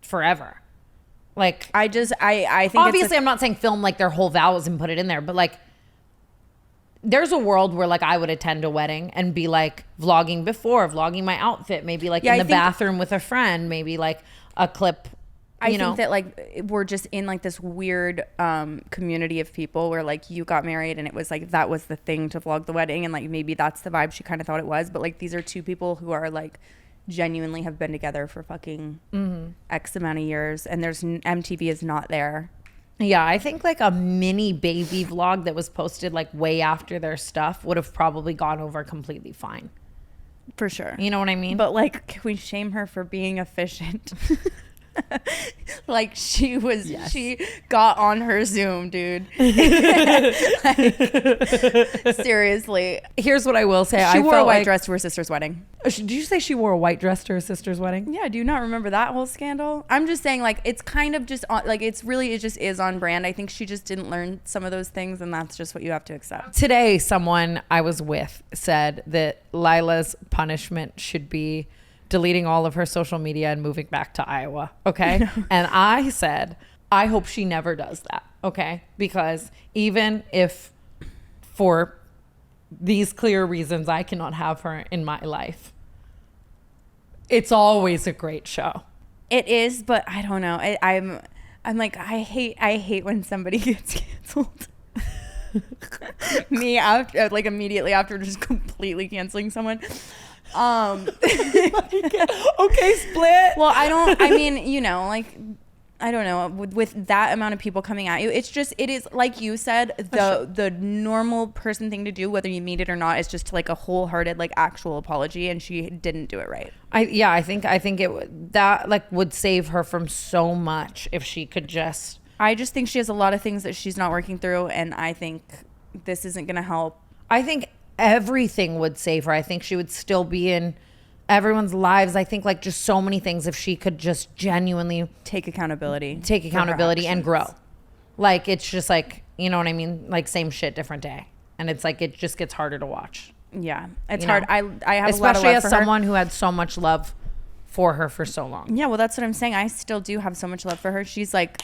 forever. Like, I think obviously I'm not saying film like their whole vows and put it in there, but like, there's a world where like I would attend a wedding and be like vlogging before, vlogging my outfit, maybe like in the bathroom with a friend, maybe like a clip. I think that like we're just in like this weird community of people where like you got married and it was like that was the thing to vlog the wedding, and like maybe that's the vibe she kind of thought it was, but like these are two people who are like genuinely have been together for fucking X amount of years, and MTV is not there. Yeah, I think like a mini baby vlog that was posted like way after their stuff would have probably gone over completely fine. For sure. You know what I mean? But like, can we shame her for being efficient? Like she got on her Zoom, dude. Like, seriously. Here's what I will say. She wore a white dress to her sister's wedding. Did you say she wore a white dress to her sister's wedding? Yeah, do you not remember that whole scandal? I'm just saying, like, it's kind of just on, like, it just is on brand. I think she just didn't learn some of those things, and that's just what you have to accept. Today, someone I was with said that Lilah's punishment should be deleting all of her social media and moving back to Iowa. Okay. And I said, I hope she never does that. Okay. Because even if for these clear reasons, I cannot have her in my life, it's always a great show. It is, but I don't know. I'm like, I hate when somebody gets canceled. Me after, like, immediately after just completely canceling someone. Okay, split. Well, I mean, you know, like, I don't know, with that amount of people coming at you, it is like you said, the normal person thing to do, whether you mean it or not, is just like a wholehearted, like, actual apology, and she didn't do it right. I think that like would save her from so much if she could just. I just think she has a lot of things that she's not working through, and I think this isn't going to help. I think everything would save her. I think she would still be in everyone's lives. I think like just so many things if she could just genuinely take accountability and grow. Like, it's just like, you know what I mean? Like, same shit, different day. And it's like, it just gets harder to watch. Yeah, it's hard. I have especially a lot of love for her. Especially as someone who had so much love for her for so long. Yeah, well, that's what I'm saying. I still do have so much love for her. She's like,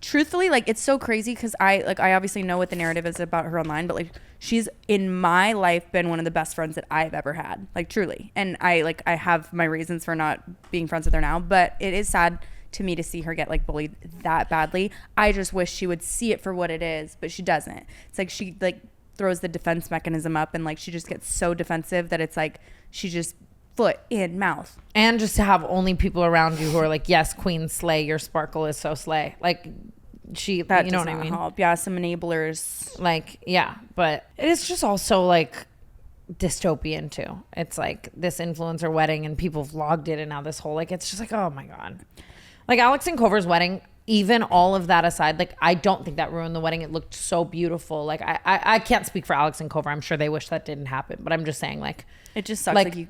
truthfully, like, it's so crazy because I obviously know what the narrative is about her online, but like, she's in my life been one of the best friends that I've ever had, like, truly. And I have my reasons for not being friends with her now, but it is sad to me to see her get like bullied that badly. I just wish she would see it for what it is, but she doesn't. It's like she like throws the defense mechanism up, and like she just gets so defensive that it's like she just foot in mouth. And just to have only people around you who are like, yes, queen, slay, your sparkle is so slay. Like, That you know does what I not mean? help. Yeah, some enablers. Like, yeah, but it's just also like dystopian too. It's like this influencer wedding and people vlogged it, and now this whole, like, it's just like, oh my God. Like Alex and Cover's wedding, even all of that aside, like, I don't think that ruined the wedding. It looked so beautiful. Like, I can't speak for Alex and Cover. I'm sure they wish that didn't happen, but I'm just saying, like, it just sucks. Like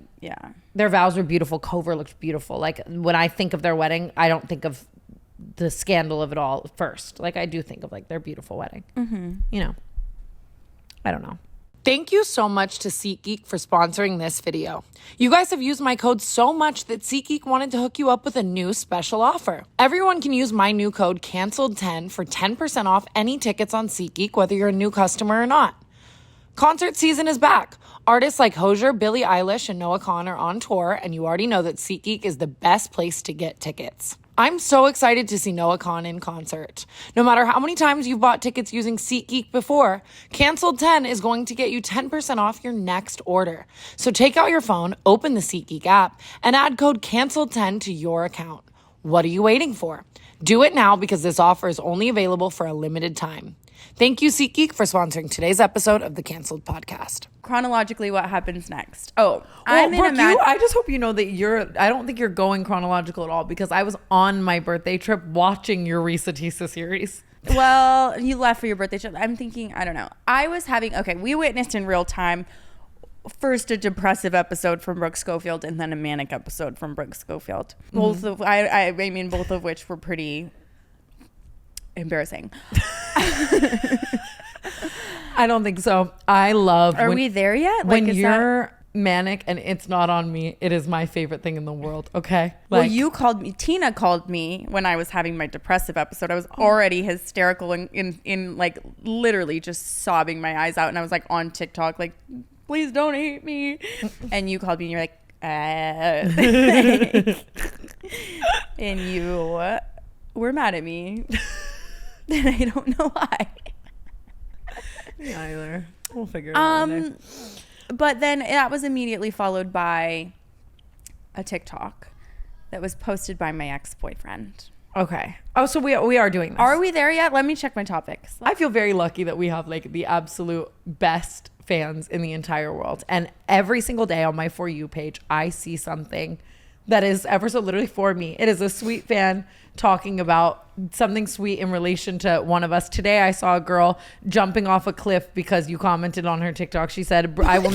their vows were beautiful. Cover looked beautiful. Like, when I think of their wedding, I don't think of the scandal of it all first. Like, I do think of like their beautiful wedding. You know, I don't know. Thank you so much to SeatGeek for sponsoring this video. You guys have used my code so much that SeatGeek wanted to hook you up with a new special offer. Everyone can use my new code CANCELLED10 for 10% off any tickets on SeatGeek, whether you're a new customer or not. Concert season is back. Artists like Hozier, Billie Eilish, and Noah Kahan are on tour, and you already know that SeatGeek is the best place to get tickets. I'm so excited to see Noah Kahan in concert. No matter how many times you've bought tickets using SeatGeek before, Canceled 10 is going to get you 10% off your next order. So take out your phone, open the SeatGeek app, and add code Canceled10 to your account. What are you waiting for? Do it now because this offer is only available for a limited time. Thank you, SeatGeek, for sponsoring today's episode of the Canceled Podcast. Chronologically, what happens next? Oh, Well, I'm in Brooke, a I just hope you know that I don't think you're going chronological at all, because I was on my birthday trip watching your Risa Tisa series. Well, you left for your birthday trip. I'm thinking, I don't know. We witnessed in real time first a depressive episode from Brooke Schofield and then a manic episode from Brooke Schofield. Both of both of which were pretty embarrassing. I don't think so. I love. Are we there yet? When you're manic and it's not on me, it is my favorite thing in the world. Okay. Well, Tina called me when I was having my depressive episode. I was already hysterical in like literally just sobbing my eyes out, and I was like on TikTok like, please don't hate me. And you called me and you're like, and you were mad at me. And I don't know why. Me either. We'll figure it out one day. But then that was immediately followed by a TikTok that was posted by my ex-boyfriend. Okay. Oh, so we are doing this. Are we there yet? Let me check my topics. I feel very lucky that we have like the absolute best fans in the entire world. And every single day on my For You page, I see something that is ever so literally for me. It is a sweet fan talking about something sweet in relation to one of us. Today I saw a girl jumping off a cliff because you commented on her TikTok. She said, I will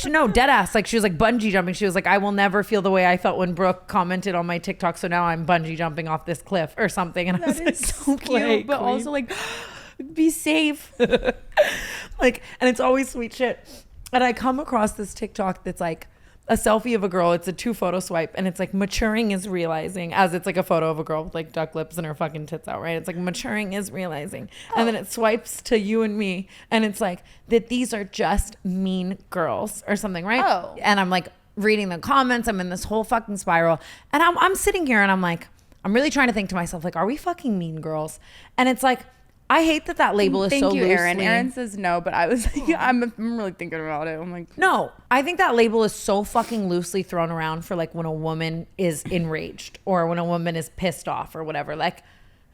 no, dead ass. Like, she was like bungee jumping. She was like, I will never feel the way I felt when Brooke commented on my TikTok, so now I'm bungee jumping off this cliff or something. And I was like, so cute, but also like, be safe. Like, and it's always sweet shit. And I come across this TikTok that's like a selfie of a girl. It's a 2-photo swipe, and it's like maturing is realizing, as it's like a photo of a girl with like duck lips and her fucking tits out, right? It's like maturing is realizing. And then it swipes to you and me, and it's like that these are just mean girls or something, right? Oh. And I'm like reading the comments. I'm in this whole fucking spiral, and I'm sitting here and I'm like, I'm really trying to think to myself, like, are we fucking mean girls? And it's like, I hate that label is so loosely. Thank you, Erin. Erin says no, but I was like, I'm really thinking about it. I'm like, no, I think that label is so fucking loosely thrown around for like when a woman is enraged or when a woman is pissed off or whatever. Like,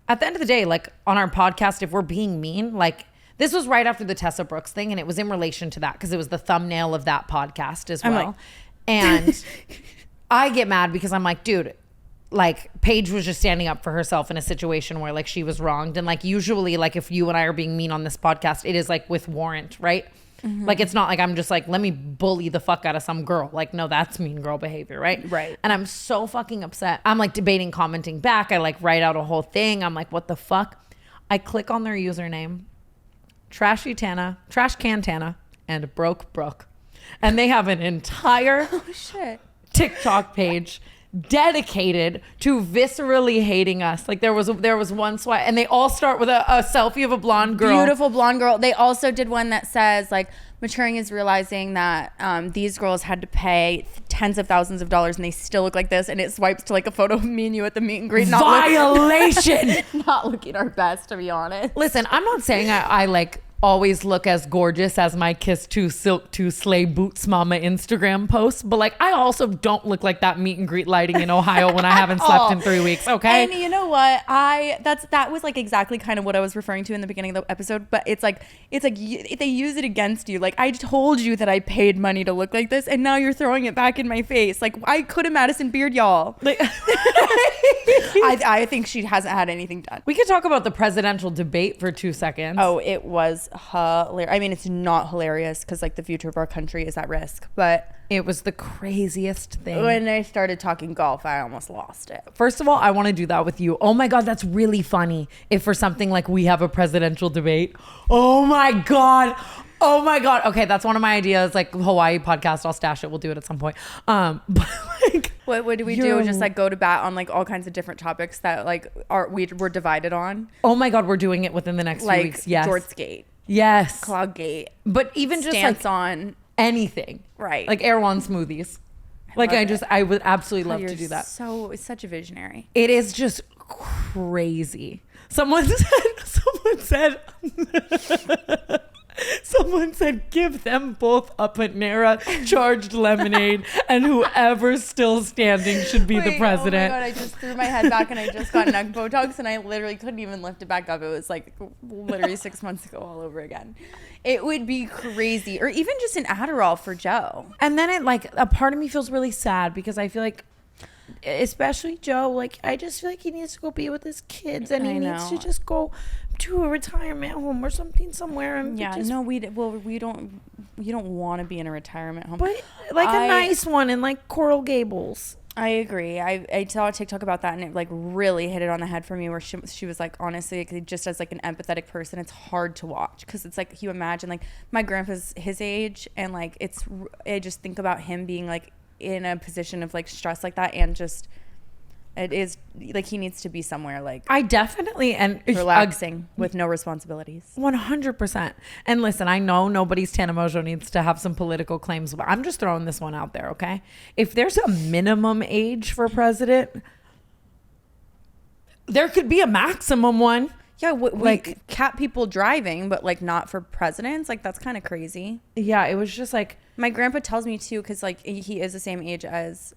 at the end of the day, like on our podcast, if we're being mean, like this was right after the Tessa Brooks thing, and it was in relation to that because it was the thumbnail of that podcast as well. Like, and I get mad because I'm like, dude, like Paige was just standing up for herself in a situation where like she was wronged. And like usually like if you and I are being mean on this podcast, it is like with warrant, right? Mm-hmm. Like it's not like I'm just like, let me bully the fuck out of some girl. Like, no, that's mean girl behavior, right? Right. And I'm so fucking upset. I'm like debating commenting back. I like write out a whole thing. I'm like, what the fuck? I click on their username, Trashy Tana, Trash Can Tana, and Broke Brooke. And they have an entire TikTok page dedicated to viscerally hating us. Like there was one swipe, and they all start with a selfie of a blonde girl. Beautiful blonde girl. They also did one that says like, maturing is realizing that these girls had to pay tens of thousands of dollars and they still look like this, and it swipes to like a photo of me and you at the meet and greet. Violation. Not looking our best, to be honest. Listen, I'm not saying I like always look as gorgeous as my Kiss to Silk to Slay Boots Mama Instagram post, but like I also don't look like that meet and greet lighting in Ohio when I haven't slept in 3 weeks. Okay. And you know what? That was like exactly kind of what I was referring to in the beginning of the episode, but it's like they use it against you. Like, I told you that I paid money to look like this, and now you're throwing it back in my face. Like, I could have Madison Beard, y'all. Like, I think she hasn't had anything done. We could talk about the presidential debate for 2 seconds. Oh, it was hilarious. I mean, it's not hilarious because like the future of our country is at risk, but it was the craziest thing. When I started talking golf, I almost lost it. First of all, I want to do that with you. Oh my God, that's really funny. If for something like we have a presidential debate. Oh my God. Oh my God. Okay, that's one of my ideas. Like Hawaii podcast, I'll stash it. We'll do it at some point. But like, what do we do? Just like go to bat on like all kinds of different topics that like we're divided on. Oh my God, we're doing it within the next few weeks. Yes. Jortsgate. Yes. Cloggate. But even just stance like on anything. Right. Like Erewhon smoothies. Like I would absolutely love to do that. So it's such a visionary. It is just crazy. Someone said give them both a Panera charged lemonade, and whoever's still standing should be the president. Oh my God, I just threw my head back and I just got neck Botox and I literally couldn't even lift it back up. It was like literally 6 months ago all over again. It would be crazy. Or even just an Adderall for Joe. And then it like a part of me feels really sad because I feel like, especially Joe, like I just feel like he needs to go be with his kids and he needs to just go to a retirement home or something somewhere. And yeah, no, we don't want to be in a retirement home, but like a nice one in like Coral Gables. I agree. I saw a TikTok about that and it like really hit it on the head for me where she was like, honestly, like, just as like an empathetic person, it's hard to watch because it's like you imagine like my grandpa's his age and like I just think about him being like in a position of like stress like that and just it is like he needs to be somewhere like I definitely and relaxing with no responsibilities. 100%. And listen, I know nobody's Tana Mongeau needs to have some political claims, but I'm just throwing this one out there, okay? If there's a minimum age for president, there could be a maximum one. Yeah, like cat people driving, but like not for presidents. Like that's kind of crazy. Yeah, it was just like my grandpa tells me too, because like he is the same age as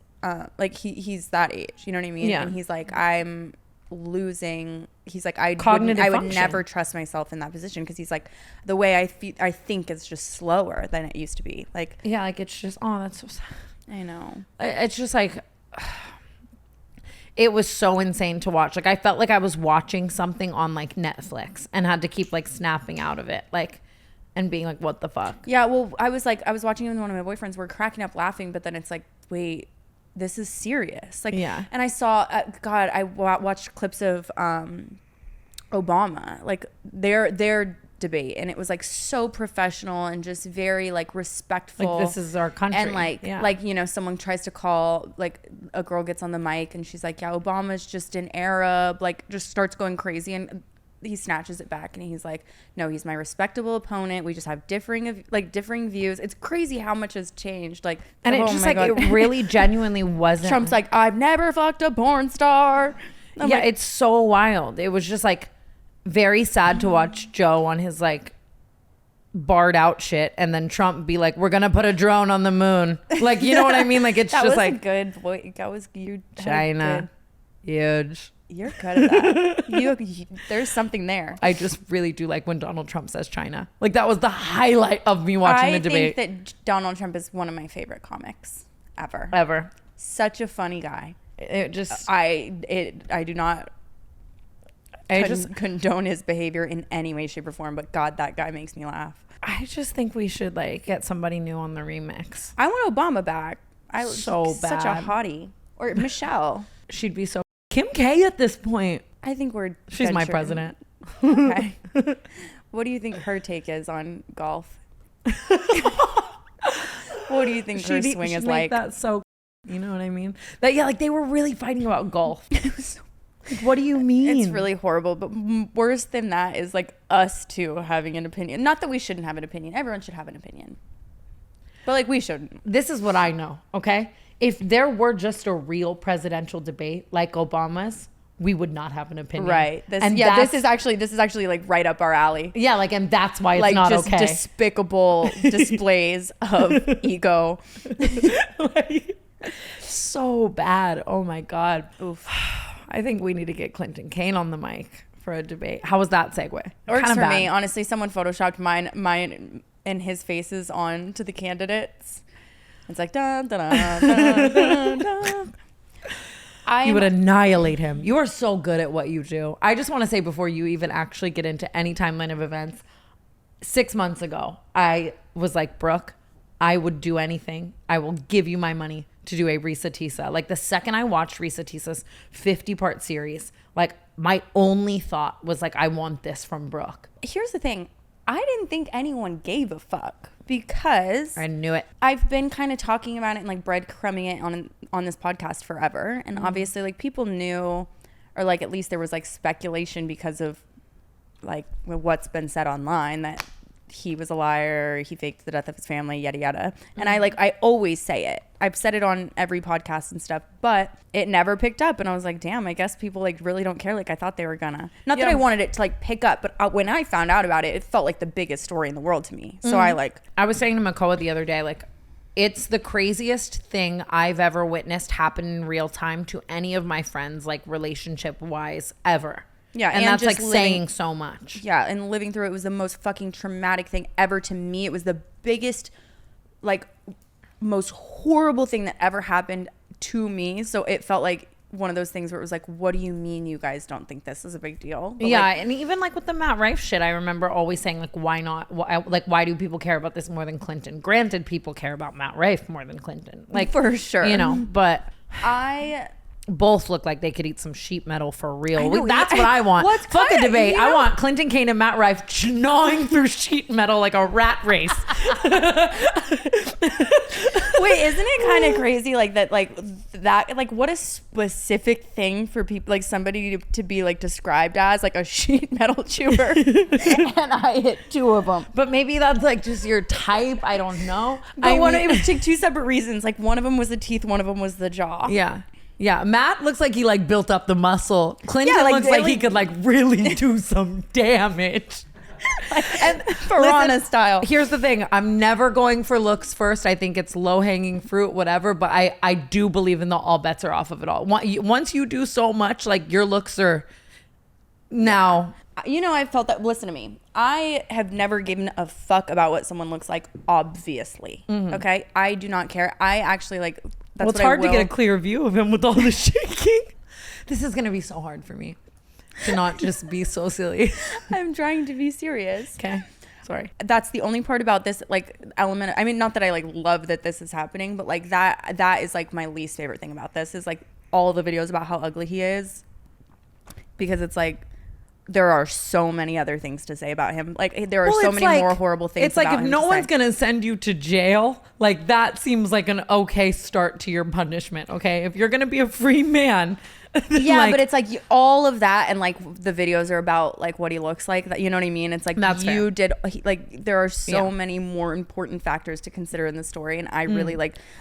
like he's that age. You know what I mean? Yeah. And he's like, I'm losing. He's like, I would never trust myself in that position because he's like, the way I think is just slower than it used to be. Like yeah, like it's just that's so sad. I know. It's just like. It was so insane to watch. Like I felt like I was watching something on like Netflix and had to keep like snapping out of it, like, and being like, "What the fuck?" Yeah, well, I was watching it with one of my boyfriends. We're cracking up laughing, but then it's like, wait, this is serious. Like, yeah. And I saw, I watched clips of Obama, like their debate, and it was like so professional and just very like respectful. Like this is our country, and like you know, someone tries to call, like a girl gets on the mic and she's like, yeah, Obama's just an Arab, like just starts going crazy, and he snatches it back and he's like, no, he's my respectable opponent. We just have differing views. It's crazy how much has changed. Like, and it just like God. It really genuinely wasn't. Trump's like, I've never fucked a porn star. Yeah, like, it's so wild. It was just like very sad to watch Joe on his like barred out shit, and then Trump be like, we're gonna put a drone on the moon. Like, you know what I mean? Like, it's that just was like a good voice. That was you. China, huge. You're good at that. you there's something there. I just really do like when Donald Trump says China. Like that was the highlight of me watching the debate. I think that Donald Trump is one of my favorite comics ever. Such a funny guy. It just I do not condone his behavior in any way, shape, or form, but God, that guy makes me laugh. I just think we should like get somebody new on the remix. I want Obama back. So bad. Such a hottie. Or Michelle. She'd be so Kim K at this point. I think she's my president. Okay. What do you think her take is on golf? What do you think her swing is like? That's so, you know what I mean? That like they were really fighting about golf. What do you mean? It's really horrible, but worse than that is like us two having an opinion. Not that we shouldn't have an opinion. Everyone should have an opinion. But like we shouldn't. This is what I know, okay? If there were just a real presidential debate like Obama's, we would not have an opinion. Right. This is actually like right up our alley. Yeah, like, and that's why it's like not just okay. Despicable displays of ego. Like, so bad. Oh my God. Oof. I think we need to get Clinton Kane on the mic for a debate. How was that segue? Works for me. Honestly, someone photoshopped mine and his faces on to the candidates. It's like dun dun dun dun dun dun. You would annihilate him. You are so good at what you do. I just want to say before you even actually get into any timeline of events, 6 months ago, I was like, Brooke, I would do anything. I will give you my money to do a Risa Tisa. Like the second I watched Risa Tisa's 50-part series, like my only thought was like, I want this from Brooke. Here's the thing. I didn't think anyone gave a fuck because I knew it. I've been kind of talking about it and like breadcrumbing it on this podcast forever. And obviously like people knew, or like at least there was like speculation because of like what's been said online that he was a liar, he faked the death of his family, yada yada. And I always say it. I've said it on every podcast and stuff, but it never picked up. And I was like, damn, I guess people like really don't care like I thought they were gonna. Not that I wanted it to like pick up, but when I found out about it, it felt like the biggest story in the world to me. So I was saying to Makoa the other day, like, it's the craziest thing I've ever witnessed happen in real time to any of my friends, like relationship wise, ever. Yeah, and that's like saying so much. Yeah, and living through it was the most fucking traumatic thing ever to me. It was the biggest, like, most horrible thing that ever happened to me. So it felt like one of those things where it was like, what do you mean you guys don't think this is a big deal? But yeah, like, and even like with the Matt Rife shit, I remember always saying like, why not? Why do people care about this more than Clinton? Granted, people care about Matt Rife more than Clinton, like for sure, you know. But both look like they could eat some sheet metal for real. That's what I want. Fuck a debate. I want Clinton Kane and Matt Rife gnawing through sheet metal like a rat race. Wait, isn't it kind of crazy like that? Like what a specific thing for people, like somebody to be like described as like a sheet metal chewer. And I hit 2 of them. But maybe that's like just your type. I don't know. But it was 2 separate reasons. Like one of them was the teeth, one of them was the jaw. Yeah. Yeah, Matt looks like he like built up the muscle. Clinton looks like he could like really do some damage. And Piranha style. Here's the thing. I'm never going for looks first. I think it's low hanging fruit, whatever. But I do believe in the all bets are off of it all. Once you do so much, like your looks are now. You know, I felt that. Listen to me. I have never given a fuck about what someone looks like, obviously. Okay? I do not care. I actually like... That's it's hard to get a clear view of him with all the shaking. This is going to be so hard for me to not just be so silly. I'm trying to be serious. Okay. Sorry. That's the only part about this like element. I mean, not that I like love that this is happening, but like that is like my least favorite thing about this is like all the videos about how ugly he is, because it's like there are so many other things to say about him. Like there are so many more horrible things. It's like if no one's gonna send you to jail, like that seems like an okay start to your punishment. Okay, if you're gonna be a free man. Yeah, like, but it's like all of that, and like the videos are about like what he looks like. That, you know what I mean? It's like there are so many more important factors to consider in the story, and I really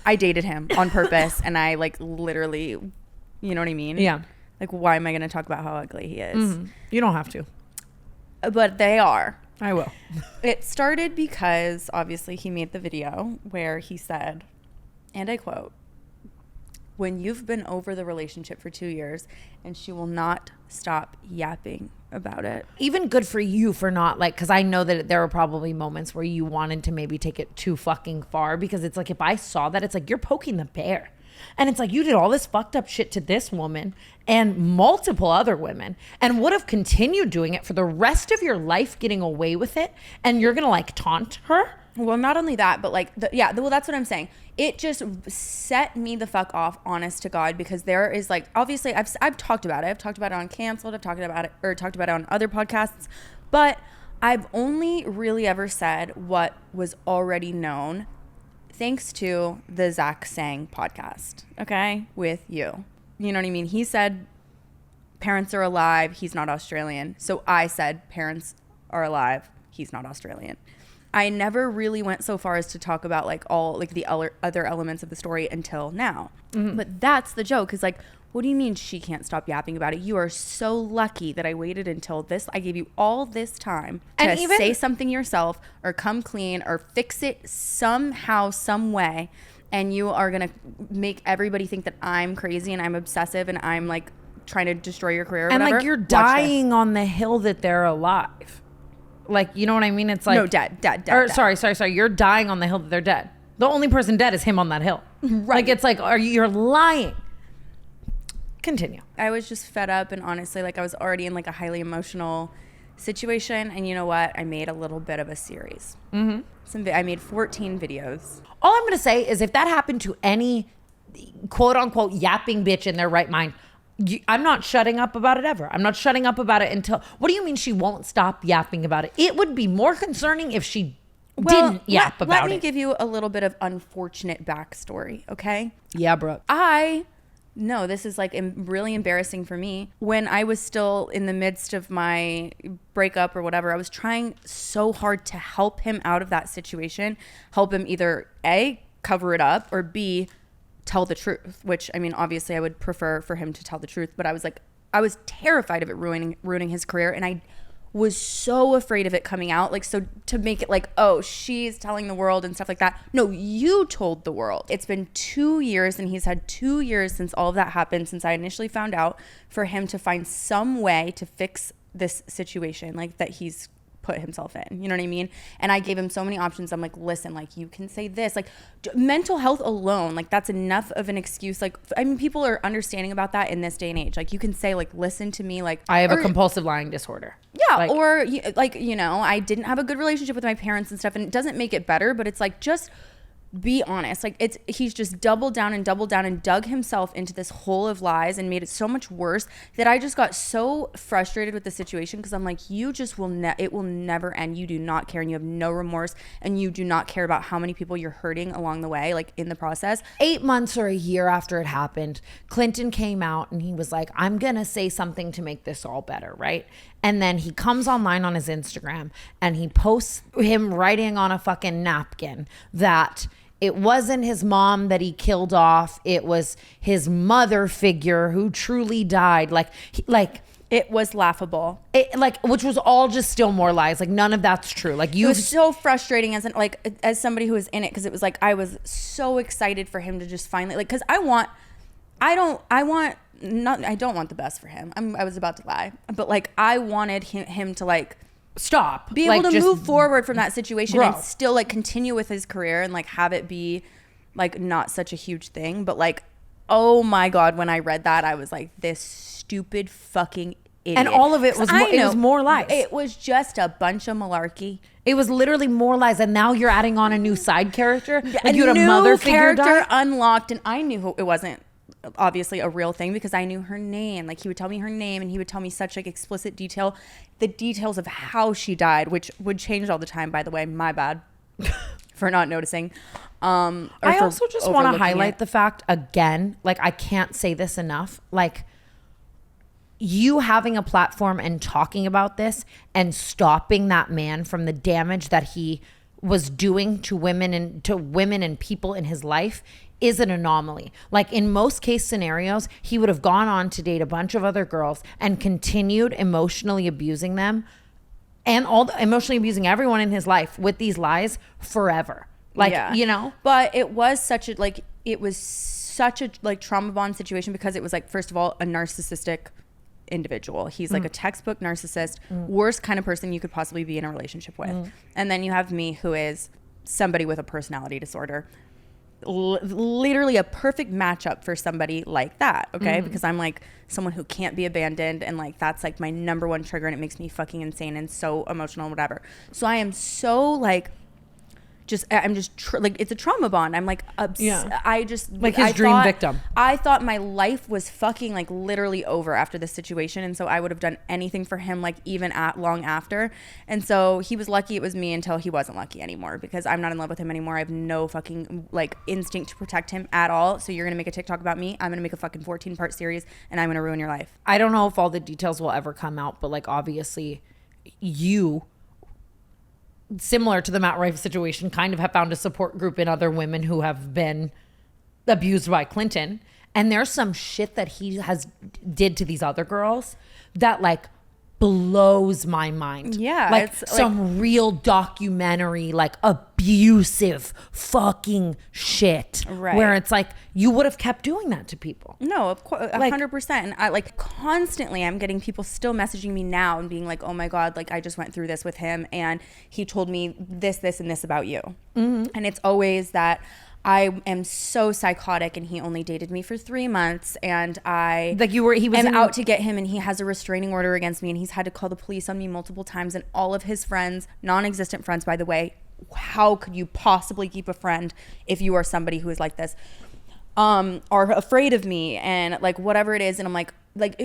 I dated him on purpose, and I like literally, you know what I mean? Yeah. Like, why am I going to talk about how ugly he is? Mm-hmm. You don't have to. But they are. I will. It started because, obviously, he made the video where he said, and I quote, "When you've been over the relationship for 2 years and she will not stop yapping about it." Even good for you for not like, because I know that there were probably moments where you wanted to maybe take it too fucking far, because it's like if I saw that, it's like you're poking the bear. And it's like you did all this fucked up shit to this woman and multiple other women and would have continued doing it for the rest of your life, getting away with it. And you're going to like taunt her. Well, not only that, but like, well, that's what I'm saying. It just set me the fuck off, honest to God, because there is like, obviously I've talked about it. I've talked about it on Canceled. I've talked about it on other podcasts, but I've only really ever said what was already known thanks to the Zach Sang podcast, okay, with you. You know what I mean? He said parents are alive. He's not Australian. So I said parents are alive. he's not Australian. I never really went so far as to talk about like all like the other elements of the story until now. But that's the joke, is like, what do you mean she can't stop yapping about it? You are so lucky that I waited until this. I gave you all this time to say something yourself or come clean or fix it somehow, some way. And you are going to make everybody think that I'm crazy and I'm obsessive and I'm like trying to destroy your career or and whatever. like you're dying on the hill that they're alive. Like, you know what I mean? It's like, no, dead. Sorry. You're dying on the hill that they're dead. The only person dead is him on that hill. Right. Like, it's like, you're lying. Continue. I was just fed up, and honestly, like I was already in like a highly emotional situation, and you know what? I made a little bit of a series. I made 14 videos. All I'm going to say is if that happened to any quote unquote yapping bitch in their right mind, I'm not shutting up about it ever. I'm not shutting up about it until, what do you mean she won't stop yapping about it? It would be more concerning if she didn't yap about it. Let me give you a little bit of unfortunate backstory, okay? Yeah, Brooke. No, this is like really embarrassing for me. When I was still in the midst of my breakup or whatever, I was trying so hard to help him out of that situation, help him either A, cover it up, or B, tell the truth, which I mean, obviously I would prefer for him to tell the truth, but I was terrified of it ruining his career. And I was so afraid of it coming out. Like, so to make it like, oh, she's telling the world and stuff like that. No, you told the world. It's been 2 years, and he's had 2 years since all of that happened, since I initially found out, for him to find some way to fix this situation, like that he's put himself in, you know what I mean? And I gave him so many options. I'm like, listen, like you can say this, like mental health alone, like that's enough of an excuse. Like, I mean, people are understanding about that in this day and age. Like you can say like, listen to me, like I have a compulsive lying disorder. Yeah. Like, or like, you know, I didn't have a good relationship with my parents and stuff, and it doesn't make it better, but it's like, just be honest. Like he's just doubled down and dug himself into this hole of lies and made it so much worse that I just got so frustrated with the situation, because I'm like, you just it will never end. You do not care, and you have no remorse, and you do not care about how many people you're hurting along the way, like in the process. 8 months or a year after it happened, Clinton came out and he was like, I'm gonna say something to make this all better, right? And then he comes online on his Instagram and he posts him writing on a fucking napkin that it wasn't his mom that he killed off. It was his mother figure who truly died. Like it was laughable. Which was all just still more lies. Like none of that's true. Like it was so frustrating as somebody who was in it, because it was like I was so excited for him to just finally, like, because I don't want the best for him. I was about to lie, but like I wanted him to like stop, be able to move forward from that situation and still like continue with his career and like have it be like not such a huge thing. But like, oh my God, when I read that, I was like, this stupid fucking idiot. And all of it was it was more lies. It was just a bunch of malarkey. It was literally more lies, and now you're adding on a new side character. Like you had a mother character figure unlocked, and I knew it wasn't obviously a real thing because I knew her name. Like he would tell me her name, and he would tell me such like explicit detail, the details of how she died, which would change all the time, by the way. My bad for not noticing. I also just want to highlight the fact again, like I can't say this enough, like you having a platform and talking about this and stopping that man from the damage that he was doing to women and people in his life is an anomaly. Like in most case scenarios, he would have gone on to date a bunch of other girls and continued emotionally abusing them and emotionally abusing everyone in his life with these lies forever. Like, yeah. You know? But it was such a trauma bond situation, because it was like, first of all, a narcissistic individual. He's like a textbook narcissist, worst kind of person you could possibly be in a relationship with. And then you have me, who is somebody with a personality disorder. Literally a perfect matchup for somebody like that, okay? Because I'm like someone who can't be abandoned, and like that's like my number one trigger, and it makes me fucking insane and so emotional and whatever. So I am so like like it's a trauma bond. I'm like I just like his dream victim. I thought my life was fucking like literally over after this situation, and so I would have done anything for him, like even long after. And so he was lucky it was me until he wasn't lucky anymore, because I'm not in love with him anymore. I have no fucking like instinct to protect him at all. So you're gonna make a TikTok about me, I'm gonna make a fucking 14-part series, and I'm gonna ruin your life. I don't know if all the details will ever come out, but like obviously you similar to the Matt Rife situation, kind of have found a support group in other women who have been abused by Clinton. And there's some shit that he has did to these other girls that like blows my mind. Yeah. Like it's some real documentary, like abusive fucking shit. Right. Where it's like, you would have kept doing that to people. No, of course, 100%. And I like constantly, I'm getting people still messaging me now and being like, oh my God, like I just went through this with him and he told me this, and this about you. Mm-hmm. And it's always that I am so psychotic and he only dated me for 3 months and he was out to get him and he has a restraining order against me and he's had to call the police on me multiple times and all of his friends, non-existent friends, by the way, how could you possibly keep a friend if you are somebody who is like this, are afraid of me and like whatever it is. And I'm like,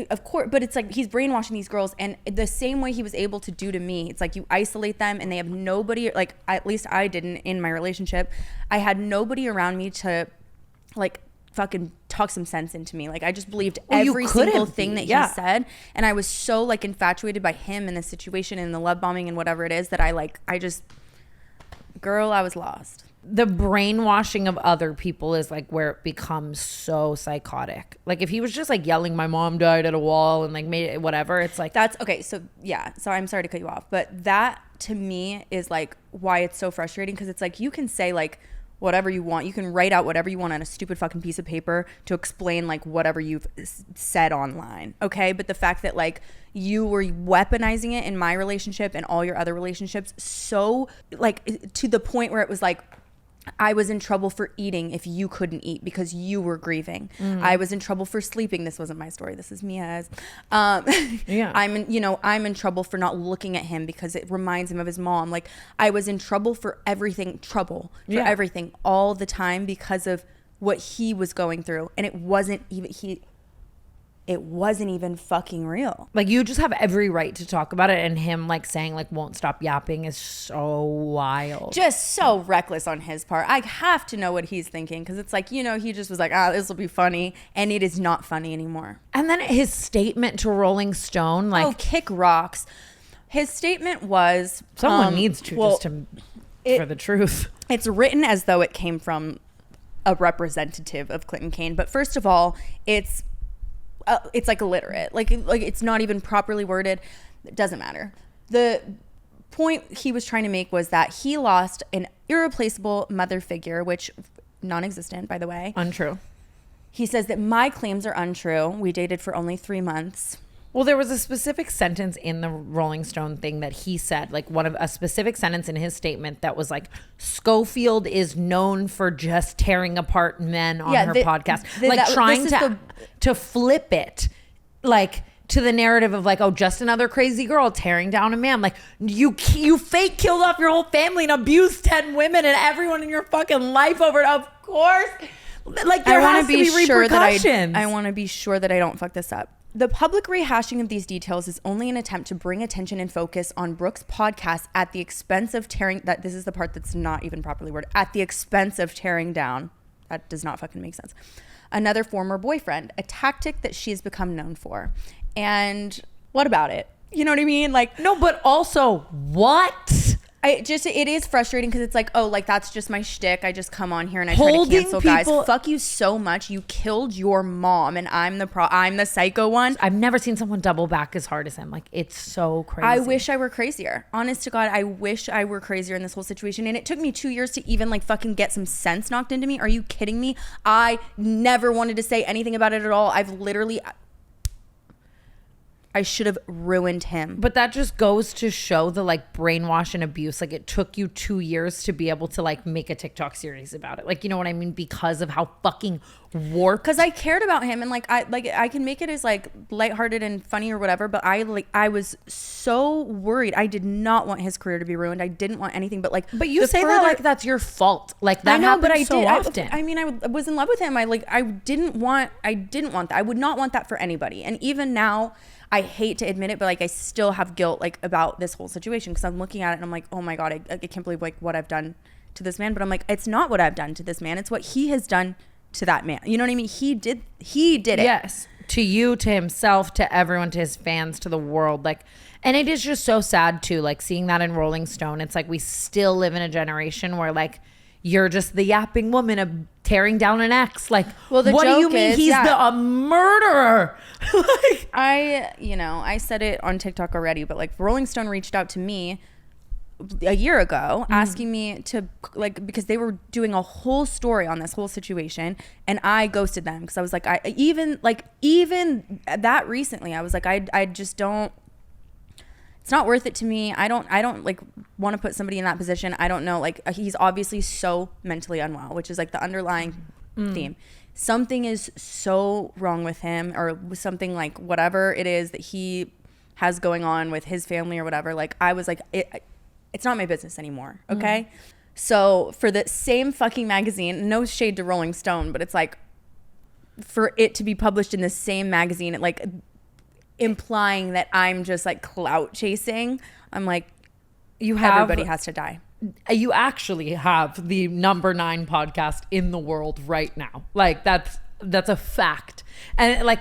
of course, but it's like he's brainwashing these girls and the same way he was able to do to me. It's like you isolate them and they have nobody, like at least I didn't in my relationship. I had nobody around me to like fucking talk some sense into me. Like I just believed every single thing that he said. And I was so like infatuated by him and the situation and the love bombing and whatever it is that I was lost. The brainwashing of other people is like where it becomes so psychotic. Like if he was just like yelling, my mom died at a wall and like made it whatever, it's like that's okay. So yeah, so I'm sorry to cut you off, but that to me is like why it's so frustrating, because it's like you can say like whatever you want, you can write out whatever you want on a stupid fucking piece of paper to explain like whatever you've said online, okay? But the fact that like you were weaponizing it in my relationship and all your other relationships, so like to the point where it was like I was in trouble for eating if you couldn't eat because you were grieving. I was in trouble for sleeping. This wasn't my story. This is Mia's. Yeah. I'm in trouble for not looking at him because it reminds him of his mom. Like I was in trouble for everything, everything all the time because of what he was going through. And it wasn't even fucking real. Like you just have every right to talk about it, and him like saying like won't stop yapping is so wild. Just so reckless on his part. I have to know what he's thinking, because it's like, he just was like, this will be funny, and it is not funny anymore. And then his statement to Rolling Stone, like kick rocks. His statement was someone needs to for the truth. It's written as though it came from a representative of Clinton Kane, but first of all, it's like illiterate, like it's not even properly worded. It doesn't matter. The point he was trying to make was that he lost an irreplaceable mother figure, which non-existent, by the way. Untrue. He says that my claims are untrue. We dated for only 3 months. Well, there was a specific sentence in the Rolling Stone thing that he said, like a specific sentence in his statement that was like, Schofield is known for just tearing apart men on her podcast. Trying to flip it, like to the narrative of like, oh, just another crazy girl tearing down a man. Like you fake killed off your whole family and abused 10 women and everyone in your fucking life over it. Of course. Like there has to be repercussions. I want to be sure that I don't fuck this up. The public rehashing of these details is only an attempt to bring attention and focus on Brooke's podcast at the expense of this is the part that's not even properly worded, at the expense of tearing down. That does not fucking make sense. Another former boyfriend, a tactic that she's become known for. And what about it? You know what I mean? Like, no, but also what? It is frustrating because it's like, oh, like that's just my shtick. I just come on here and I try to cancel guys. Fuck you so much. You killed your mom and I'm the psycho one. I've never seen someone double back as hard as him. Like it's so crazy. I wish I were crazier. Honest to God, I wish I were crazier in this whole situation. And it took me 2 years to even like fucking get some sense knocked into me. Are you kidding me? I never wanted to say anything about it at all. I should have ruined him. But that just goes to show the like brainwash and abuse. Like it took you 2 years to be able to like make a TikTok series about it. Like, you know what I mean? Because of how fucking warped. Because I cared about him and I can make it as like lighthearted and funny or whatever. But I was so worried. I did not want his career to be ruined. I didn't want anything. But like, but you say that like that's your fault. Like that happens so often. I mean, I was in love with him. I didn't want that. I would not want that for anybody. And even now, I hate to admit it, but like I still have guilt like about this whole situation because I'm looking at it and I'm like, oh my God, I can't believe like what I've done to this man. But I'm like, it's not what I've done to this man. It's what he has done to that man. You know what I mean? He did it. Yes. to you, to himself, to everyone, to his fans, to the world. Like, and it is just so sad too, like seeing that in Rolling Stone. It's like we still live in a generation where like you're just the yapping woman of tearing down an ex. Like, well, what do you mean he's a murderer? Like, I said it on TikTok already, but like Rolling Stone reached out to me a year ago asking me to, like, because they were doing a whole story on this whole situation, and I ghosted them because I was like, even that recently I was like, I just don't, it's not worth it to me. I don't like want to put somebody in that position. I don't know, like, he's obviously so mentally unwell, which is like the underlying theme. Something is so wrong with him, or something, like whatever it is that he has going on with his family or whatever. Like, I was like, it's not my business anymore. Okay. So for the same fucking magazine, no shade to Rolling Stone, but it's like, for it to be published in the same magazine, it like implying that I'm just like clout chasing. I'm like, everybody has to die. You actually have the number 9 podcast in the world right now. Like, that's a fact. And like,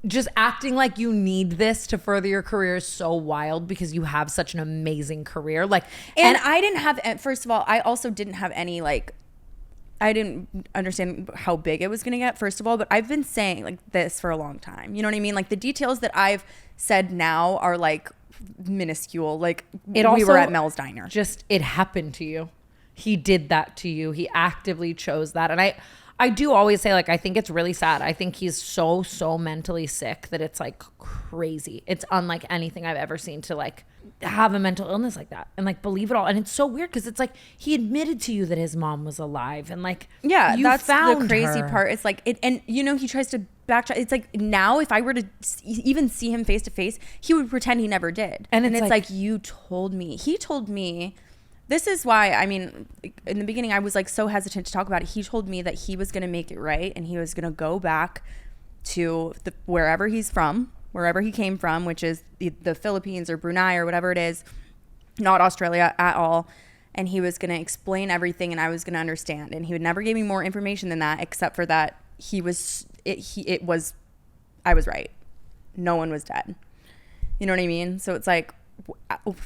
just acting like you need this to further your career is so wild, because you have such an amazing career. Like, and I didn't have, first of all, I also didn't have any, like, I didn't understand how big it was going to get, first of all, but I've been saying like this for a long time. You know what I mean? Like, the details that I've said now are like minuscule. Like, we were at Mel's Diner. Just, it happened to you. He did that to you. He actively chose that. And I do always say, like, I think it's really sad. I think he's so mentally sick that it's like crazy. It's unlike anything I've ever seen to like have a mental illness like that and like believe it all. And it's so weird because it's like he admitted to you that his mom was alive, and like, yeah, you that's found the crazy her. part. It's like it, and he tries to backtrack. It's like, now if I were to even see him face to face, he would pretend he never did. And it's like, you told me. He told me. This is why, I mean, in the beginning, I was like so hesitant to talk about it. He told me that he was going to make it right, and he was going to go back to wherever he's from, wherever he came from, which is the Philippines or Brunei or whatever it is, not Australia at all. And he was going to explain everything, and I was going to understand. And he would never give me more information than that, except for that I was right. No one was dead. You know what I mean? So it's like,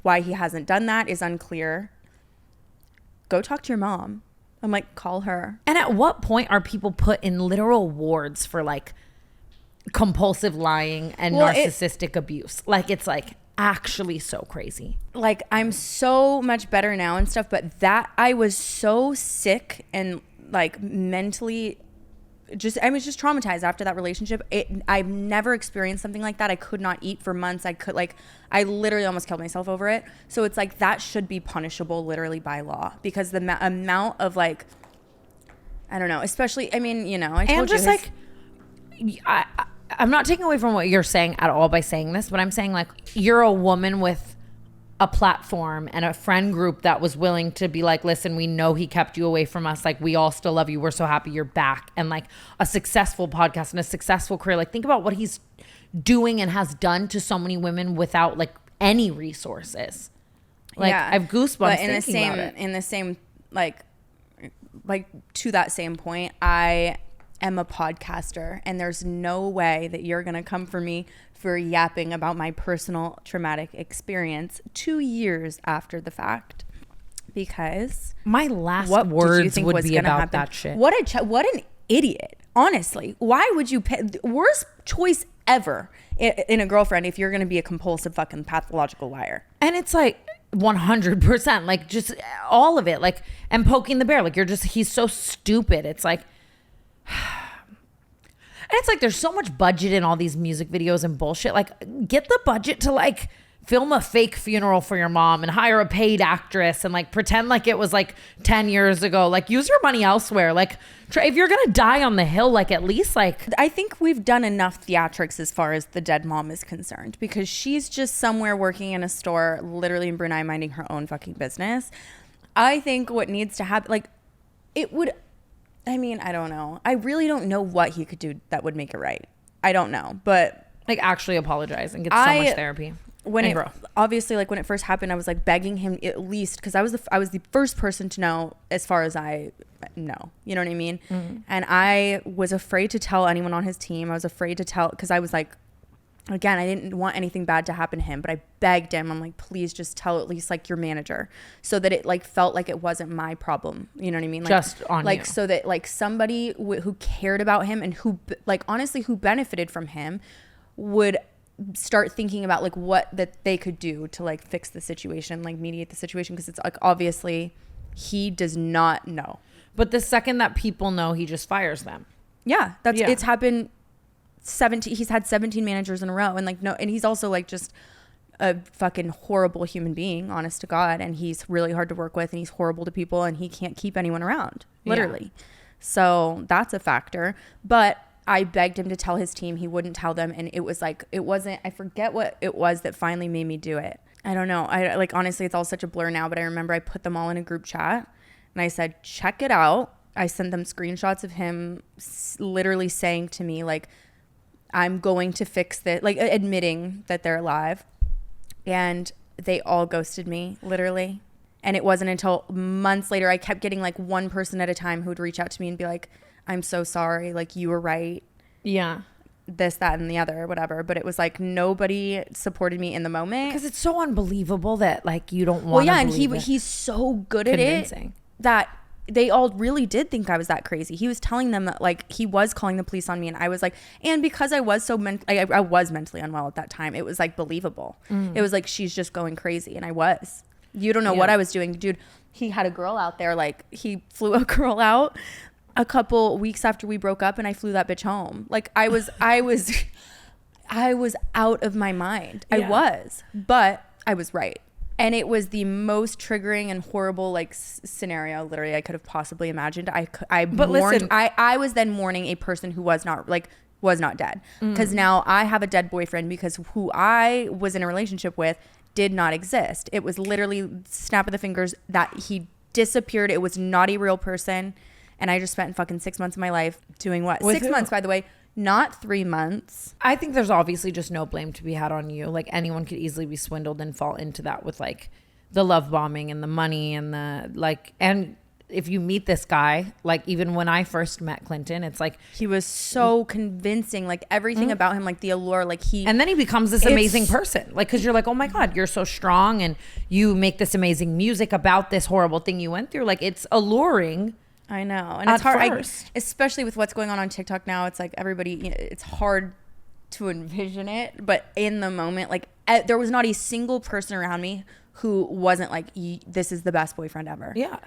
why he hasn't done that is unclear. Go talk to your mom. I'm like, call her. And at what point are people put in literal wards for like compulsive lying and narcissistic abuse? Like, it's like actually so crazy. Like, I'm so much better now and stuff, but that I was so sick and like mentally I was just traumatized after that relationship. I've never experienced something like that. I could not eat for months. I literally almost killed myself over it. So it's like, that should be punishable literally by law, because the amount of like, I don't know, especially, I mean, you know, I told you, like, I'm not taking away from what you're saying at all by saying this, but I'm saying, like, you're a woman with a platform and a friend group that was willing to be like, listen, we know he kept you away from us. Like, we all still love you. We're so happy you're back. And like a successful podcast and a successful career. Like, think about what he's doing and has done to so many women without like any resources. Like, yeah. I have goosebumps. But in the same, like to that same point, I am a podcaster, and there's no way that you're going to come for me for yapping about my personal traumatic experience 2 years after the fact, because my last words would be about happen? That shit. What an idiot. Honestly, why would you pay? Worst choice ever in a girlfriend if you're going to be a compulsive fucking pathological liar. And it's like 100%, like, just all of it, like, and poking the bear, like, he's so stupid. It's like, and it's like, there's so much budget in all these music videos and bullshit. Like, get the budget to like film a fake funeral for your mom and hire a paid actress and like pretend like it was like 10 years ago. Like, use your money elsewhere. Like, if you're gonna die on the hill, like, at least like, I think we've done enough theatrics as far as the dead mom is concerned, because she's just somewhere working in a store, literally in Brunei, minding her own fucking business. I think what needs to happen, like, it would, I mean, I don't know. I really don't know what he could do that would make it right. I don't know, but like, actually apologize and get so much therapy. Obviously, like, when it first happened, I was like begging him, at least, because I was the first person to know, as far as I no. You know what I mean? And I was afraid to tell anyone on his team. I was afraid to tell, because I was like, again, I didn't want anything bad to happen to him, but I begged him. I'm like, please just tell at least like your manager, so that it like felt like it wasn't my problem. You know what I mean? Like, just on like you. So that like somebody who cared about him and who like honestly who benefited from him would start thinking about like what that they could do to like fix the situation, like mediate the situation, because it's like obviously he does not know. But the second that people know, he just fires them. Yeah, it's happened 17. He's had 17 managers in a row, and like no, and he's also like just a fucking horrible human being, honest to God, and he's really hard to work with, and he's horrible to people, and he can't keep anyone around, literally. Yeah. So that's a factor. But I begged him to tell his team. He wouldn't tell them, and it was like, it wasn't, I forget what it was that finally made me do it. I don't know. I like, honestly, it's all such a blur now, but I remember I put them all in a group chat and I said, check it out. I sent them screenshots of him literally saying to me, like, I'm going to fix this, like admitting that they're alive. And they all ghosted me, literally. And it wasn't until months later, I kept getting like one person at a time who would reach out to me and be like, I'm so sorry. Like, you were right. Yeah. This, that, and the other, whatever. But it was like nobody supported me in the moment. Because it's so unbelievable that like you don't want to believe and it. he's so good at it that they all really did think I was that crazy. He was telling them that like he was calling the police on me, and I was like, and because I was so I was mentally unwell at that time, it was like believable. It was like, she's just going crazy, and I was. You don't know what I was doing, dude. He had a girl out there, like he flew a girl out a couple weeks after we broke up, and I flew that bitch home. Like I was out of my mind. I was, but I was right. And it was the most triggering and horrible like scenario literally I could have possibly imagined. I was then mourning a person who was not dead, because now I have a dead boyfriend because who I was in a relationship with did not exist. It was literally snap of the fingers that he disappeared. It was not a real person. And I just spent fucking 6 months of my life doing what? With 6 who? months, by the way. Not 3 months. I think there's obviously just no blame to be had on you. Like anyone could easily be swindled and fall into that with like the love bombing and the money and the like. And if you meet this guy, like even when I first met Clinton, it's like he was so convincing, like everything about him, like the allure, like and then he becomes this amazing person, like because you're like, oh my God, you're so strong and you make this amazing music about this horrible thing you went through. Like it's alluring. I know. And it's hard, especially with what's going on TikTok now. It's like everybody, it's hard to envision it. But in the moment, like there was not a single person around me who wasn't like, this is the best boyfriend ever. Yeah.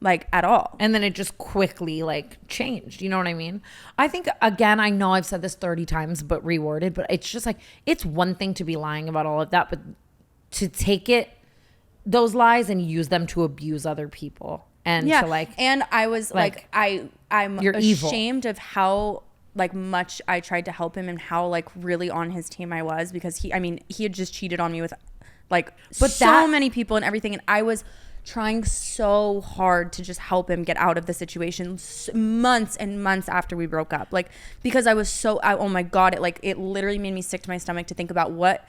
Like at all. And then it just quickly like changed. You know what I mean? I think, again, I know I've said this 30 times, but reworded, but it's just like, it's one thing to be lying about all of that, but to take those lies and use them to abuse other people. And to like, and I was like I'm ashamed evil. of how like much I tried to help him and how like really on his team I was, because he had just cheated on me with like many people and everything, and I was trying so hard to just help him get out of the situation months and months after we broke up, like because I was oh my God, it literally made me sick to my stomach to think about what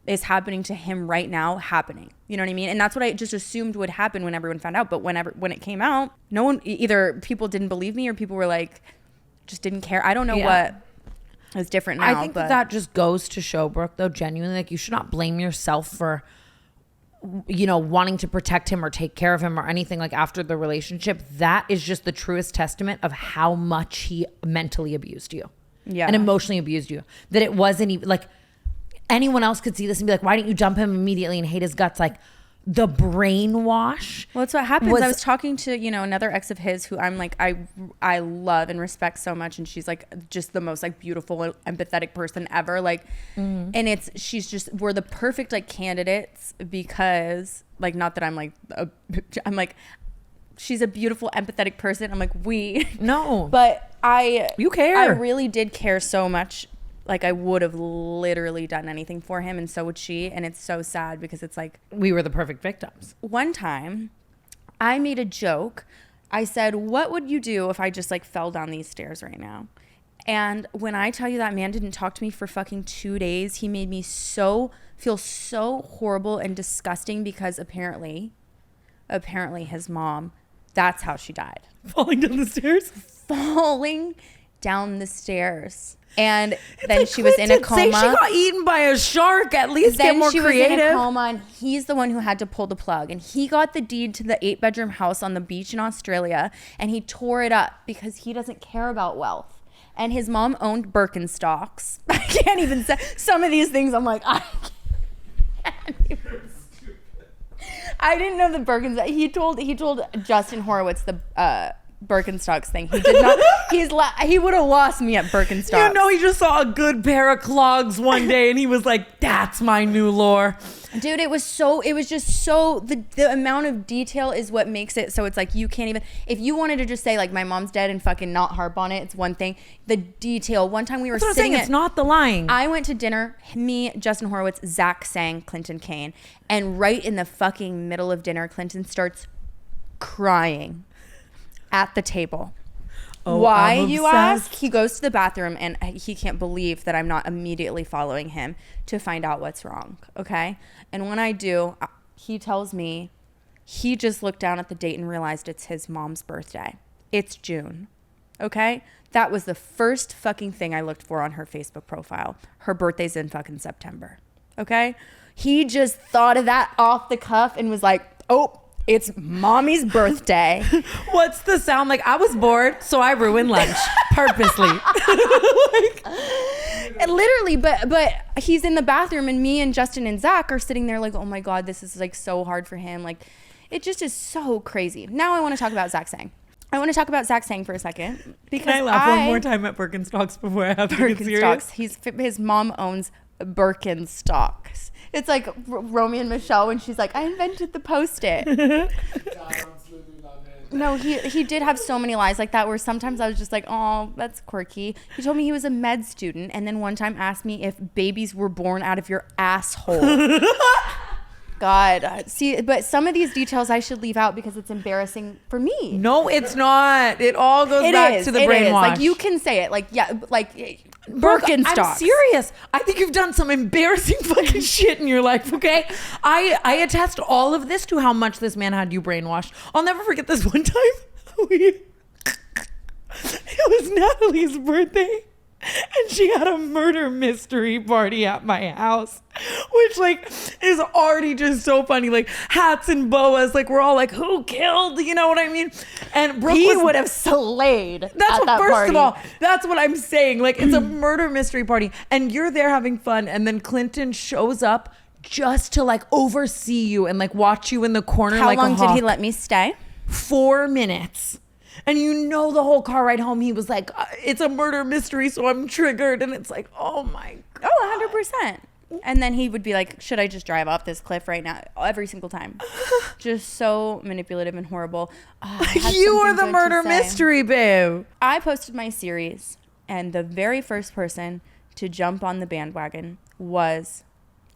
is happening to him right now happening. You know what I mean? And that's what I just assumed would happen when everyone found out. But when it came out, no one, either people didn't believe me or people were like, just didn't care. I don't know what is different now. I think that just goes to show, Brooke, though, genuinely, like you should not blame yourself for, wanting to protect him or take care of him or anything like after the relationship. That is just the truest testament of how much he mentally abused you. Yeah. And emotionally abused you. That it wasn't even like, anyone else could see this and be like, why didn't you dump him immediately and hate his guts? Like the brainwash. Well, that's what happens. I was talking to, another ex of his who I'm like, I love and respect so much. And she's like just the most like beautiful, empathetic person ever. Like, and we're the perfect like candidates because like, not that I'm like, she's a beautiful, empathetic person. I'm like, no, but you care. I really did care so much. Like I would have literally done anything for him, and so would she. And it's so sad because it's like we were the perfect victims. One time I made a joke. I said, what would you do if I just like fell down these stairs right now? And when I tell you that man didn't talk to me for fucking 2 days, he made me feel so horrible and disgusting because apparently his mom That's how she died. Falling down the stairs? Falling down the stairs. And then she was in a coma. Say she got eaten by a shark. At least get more creative. Then she was in a coma, and he's the one who had to pull the plug. And he got the deed to the 8-bedroom house on the beach in Australia, and he tore it up because he doesn't care about wealth. And his mom owned Birkenstocks. I can't even say some of these things. I'm like, I can't even. I didn't know the Birkenstocks. He told Justin Horowitz the Birkenstocks thing. He did not. He would have lost me at Birkenstocks. You know, he just saw a good pair of clogs one day, and he was like, "That's my new lore." Dude, it was just so the amount of detail is what makes it so it's like you can't even, if you wanted to just say like my mom's dead and fucking not harp on it, it's one thing. The detail. One time we were sitting it's not the lying. I went to dinner, me, Justin Horowitz, Zach Sang, Clinton Kane, and right in the fucking middle of dinner, Clinton starts crying at the table. Oh, why, you ask? He goes to the bathroom and he can't believe that I'm not immediately following him to find out what's wrong. Okay. And when I do, he tells me he just looked down at the date and realized it's his mom's birthday. It's June. Okay. That was the first fucking thing I looked for on her Facebook profile. Her birthday's in fucking September. Okay. He just thought of that off the cuff and was like, oh, it's mommy's birthday. What's the sound like? I was bored, so I ruined lunch purposely. Literally, but he's in the bathroom and me and Justin and Zach are sitting there like, oh my God, this is like so hard for him. Like, it just is so crazy. Now I want to talk about Zach Sang. I want to talk about Zach Sang for a second. Because Can I laugh one more time at Birkenstocks before I have to get serious? His mom owns Birkenstocks. It's like Romeo and Michelle when she's like, I invented the Post-it. No, he did have so many lies like that where sometimes I was just like, oh, that's quirky. He told me he was a med student and then one time asked me if babies were born out of your asshole. God. See, but some of these details I should leave out because it's embarrassing for me. No, it's not. It all goes back to the brainwash. Like, you can say it. Like, yeah, like Birkenstocks. I'm serious. I think you've done some embarrassing fucking shit in your life, okay? I attest all of this to how much this man had you brainwashed. I'll never forget this one time. It was Natalie's birthday. And she had a murder mystery party at my house, which like is already just so funny. Like hats and boas, like we're all like, who killed? You know what I mean? And Brooke would have slayed. That's what, first of all, that's what I'm saying. Like it's a murder mystery party, and you're there having fun, and then Clinton shows up just to like oversee you and like watch you in the corner. How like long a hawk. did he let me stay? 4 minutes. And you know the whole car ride home, he was like, it's a murder mystery, so I'm triggered. And it's like, oh my God. Oh, 100%. And then he would be like, should I just drive off this cliff right now? Every single time. Just so manipulative and horrible. You are the murder mystery, babe. I posted my series, and the very first person to jump on the bandwagon was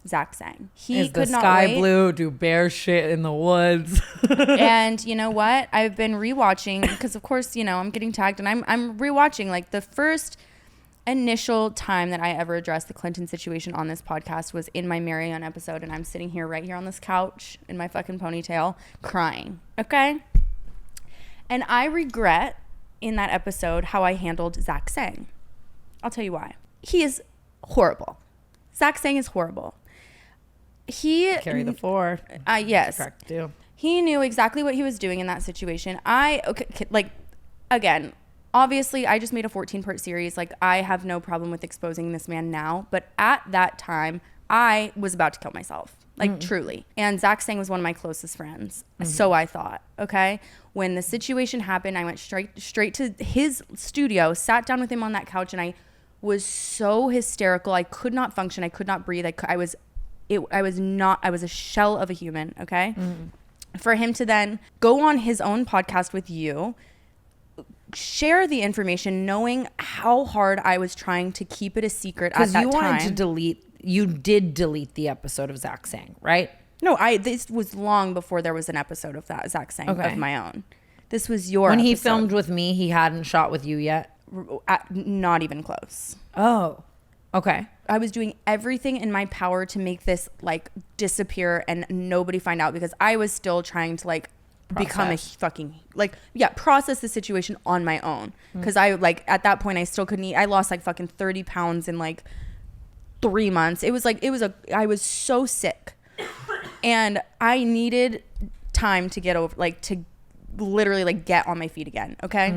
Zach Sang. He could not wait. Is the sky blue? Do bear shit in the woods? And you know what? I've been rewatching because, of course, you know I'm getting tagged, and I'm rewatching. Like the first initial time that I ever addressed the Clinton situation on this podcast was in my Marianne episode, and I'm sitting here right here on this couch in my fucking ponytail crying. Okay, and I regret in that episode how I handled Zach Sang. I'll tell you why. He is horrible. Zach Sang is horrible. He carry the 4. Yes. Correct, too. He knew exactly what he was doing in that situation. Again, obviously I just made a 14-part series. Like I have no problem with exposing this man now, but at that time I was about to kill myself. Like truly. And Zach Sang was one of my closest friends. So I thought, okay. When the situation happened, I went straight to his studio, sat down with him on that couch, and I was so hysterical. I could not function. I could not breathe. I was a shell of a human. Okay. For him to then go on his own podcast with you, share the information, knowing how hard I was trying to keep it a secret at that time. Because you did delete the episode of Zach Sang, right? No, this was long before there was an episode of that Zach Sang of my own. This was your When episode. he filmed with me, he hadn't shot with you yet? Not even close. Oh, okay. I was doing everything in my power to make this like disappear and nobody find out because I was still trying to like become a fucking process the situation on my own, because I like at that point I still couldn't eat. I lost like fucking 30 pounds in like 3 months. It was I was so sick and I needed time to get over, like to literally like get on my feet again. Okay.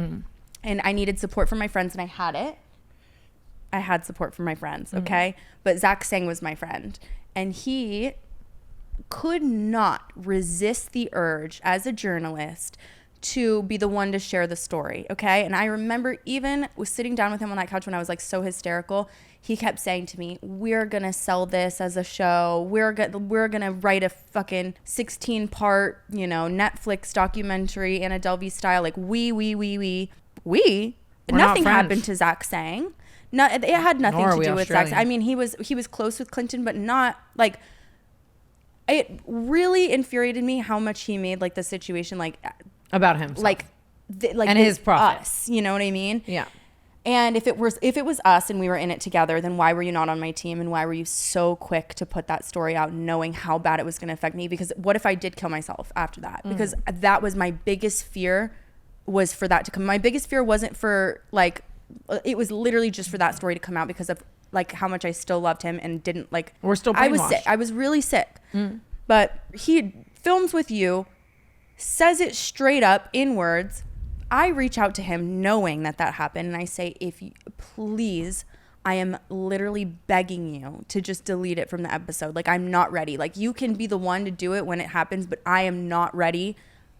And I needed support from my friends, and I had it. I had support from my friends. Okay. But Zach Sang was my friend, and he could not resist the urge as a journalist to be the one to share the story. Okay. And I remember even was sitting down with him on that couch when I was like so hysterical. He kept saying to me, we're going to sell this as a show. We're going to write a fucking 16-part, Netflix documentary, Anna Delvey style. Like nothing happened to Zach Sang. No, it had nothing to do with Zach Sang. I mean, he was close with Clinton, but not like, it really infuriated me how much he made like the situation like about himself, like and his profit. Us, you know what I mean? Yeah. And if it was us and we were in it together, then why were you not on my team, and why were you so quick to put that story out, knowing how bad it was going to affect me? Because what if I did kill myself after that? Because that was my biggest fear, was for that to come. My biggest fear wasn't for like, it was literally just for that story to come out, because of like how much I still loved him and didn't like. We're still brainwashed. I was sick. I was really sick. But he films with you, says it straight up in words. I reach out to him knowing that happened, and I say, if you please, I am literally begging you to just delete it from the episode. Like, I'm not ready. Like, you can be the one to do it when it happens, but I am not ready.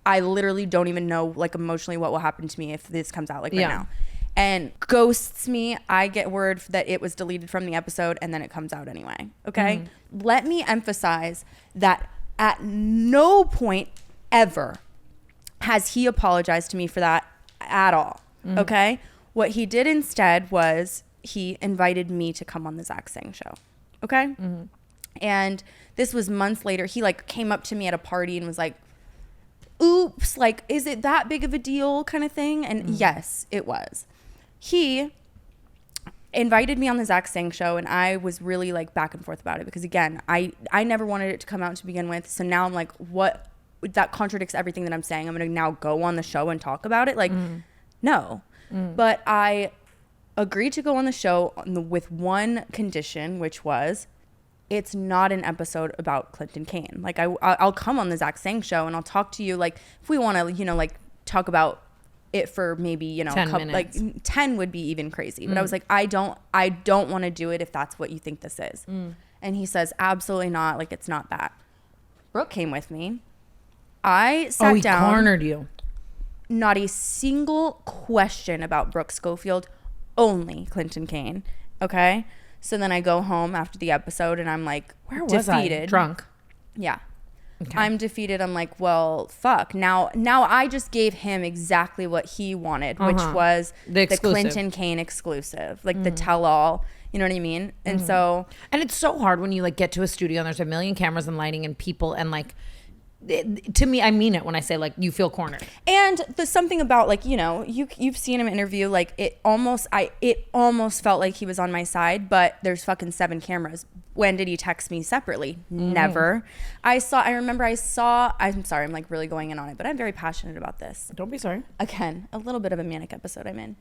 I literally don't even know like emotionally what will happen to me if this comes out like right now. And ghosts me. I get word that it was deleted from the episode, and then it comes out anyway. Okay. Let me emphasize that at no point ever has he apologized to me for that at all. Okay. What he did instead was he invited me to come on the Zach Sang show. Okay. And this was months later. He like came up to me at a party and was like, oops, like, is it that big of a deal kind of thing? And yes, it was. He invited me on the Zach Sang show, and I was really like back and forth about it, because again, I never wanted it to come out to begin with. So now I'm like, what? That contradicts everything that I'm saying. I'm going to now go on the show and talk about it. Like, no. But I agreed to go on the show with one condition, which was, it's not an episode about Clinton Kane. Like, I'll come on the Zach Sang show and I'll talk to you. Like, if we want to, like talk about it for maybe, 10 minutes. Like 10 would be even crazy. But I was like, I don't want to do it if that's what you think this is. And he says, absolutely not. Like, it's not that. Brooke came with me. I sat down. He cornered you. Not a single question about Brooke Schofield, only Clinton Kane. Okay. So then I go home after the episode and I'm like, where was I? Drunk. Yeah. Okay. I'm defeated. I'm like, well, fuck. Now I just gave him exactly what he wanted, which was the Clinton Kane exclusive, like the tell-all. You know what I mean? And so, and it's so hard when you like get to a studio and there's a million cameras and lighting and people, and like, to me, I mean it when I say like you feel cornered. And there's something about like, you've seen him interview, like it almost felt like he was on my side, but there's fucking 7 cameras. When did he text me separately? Never. I'm sorry, I'm like really going in on it, but I'm very passionate about this. Don't be sorry. Again, a little bit of a manic episode I'm in.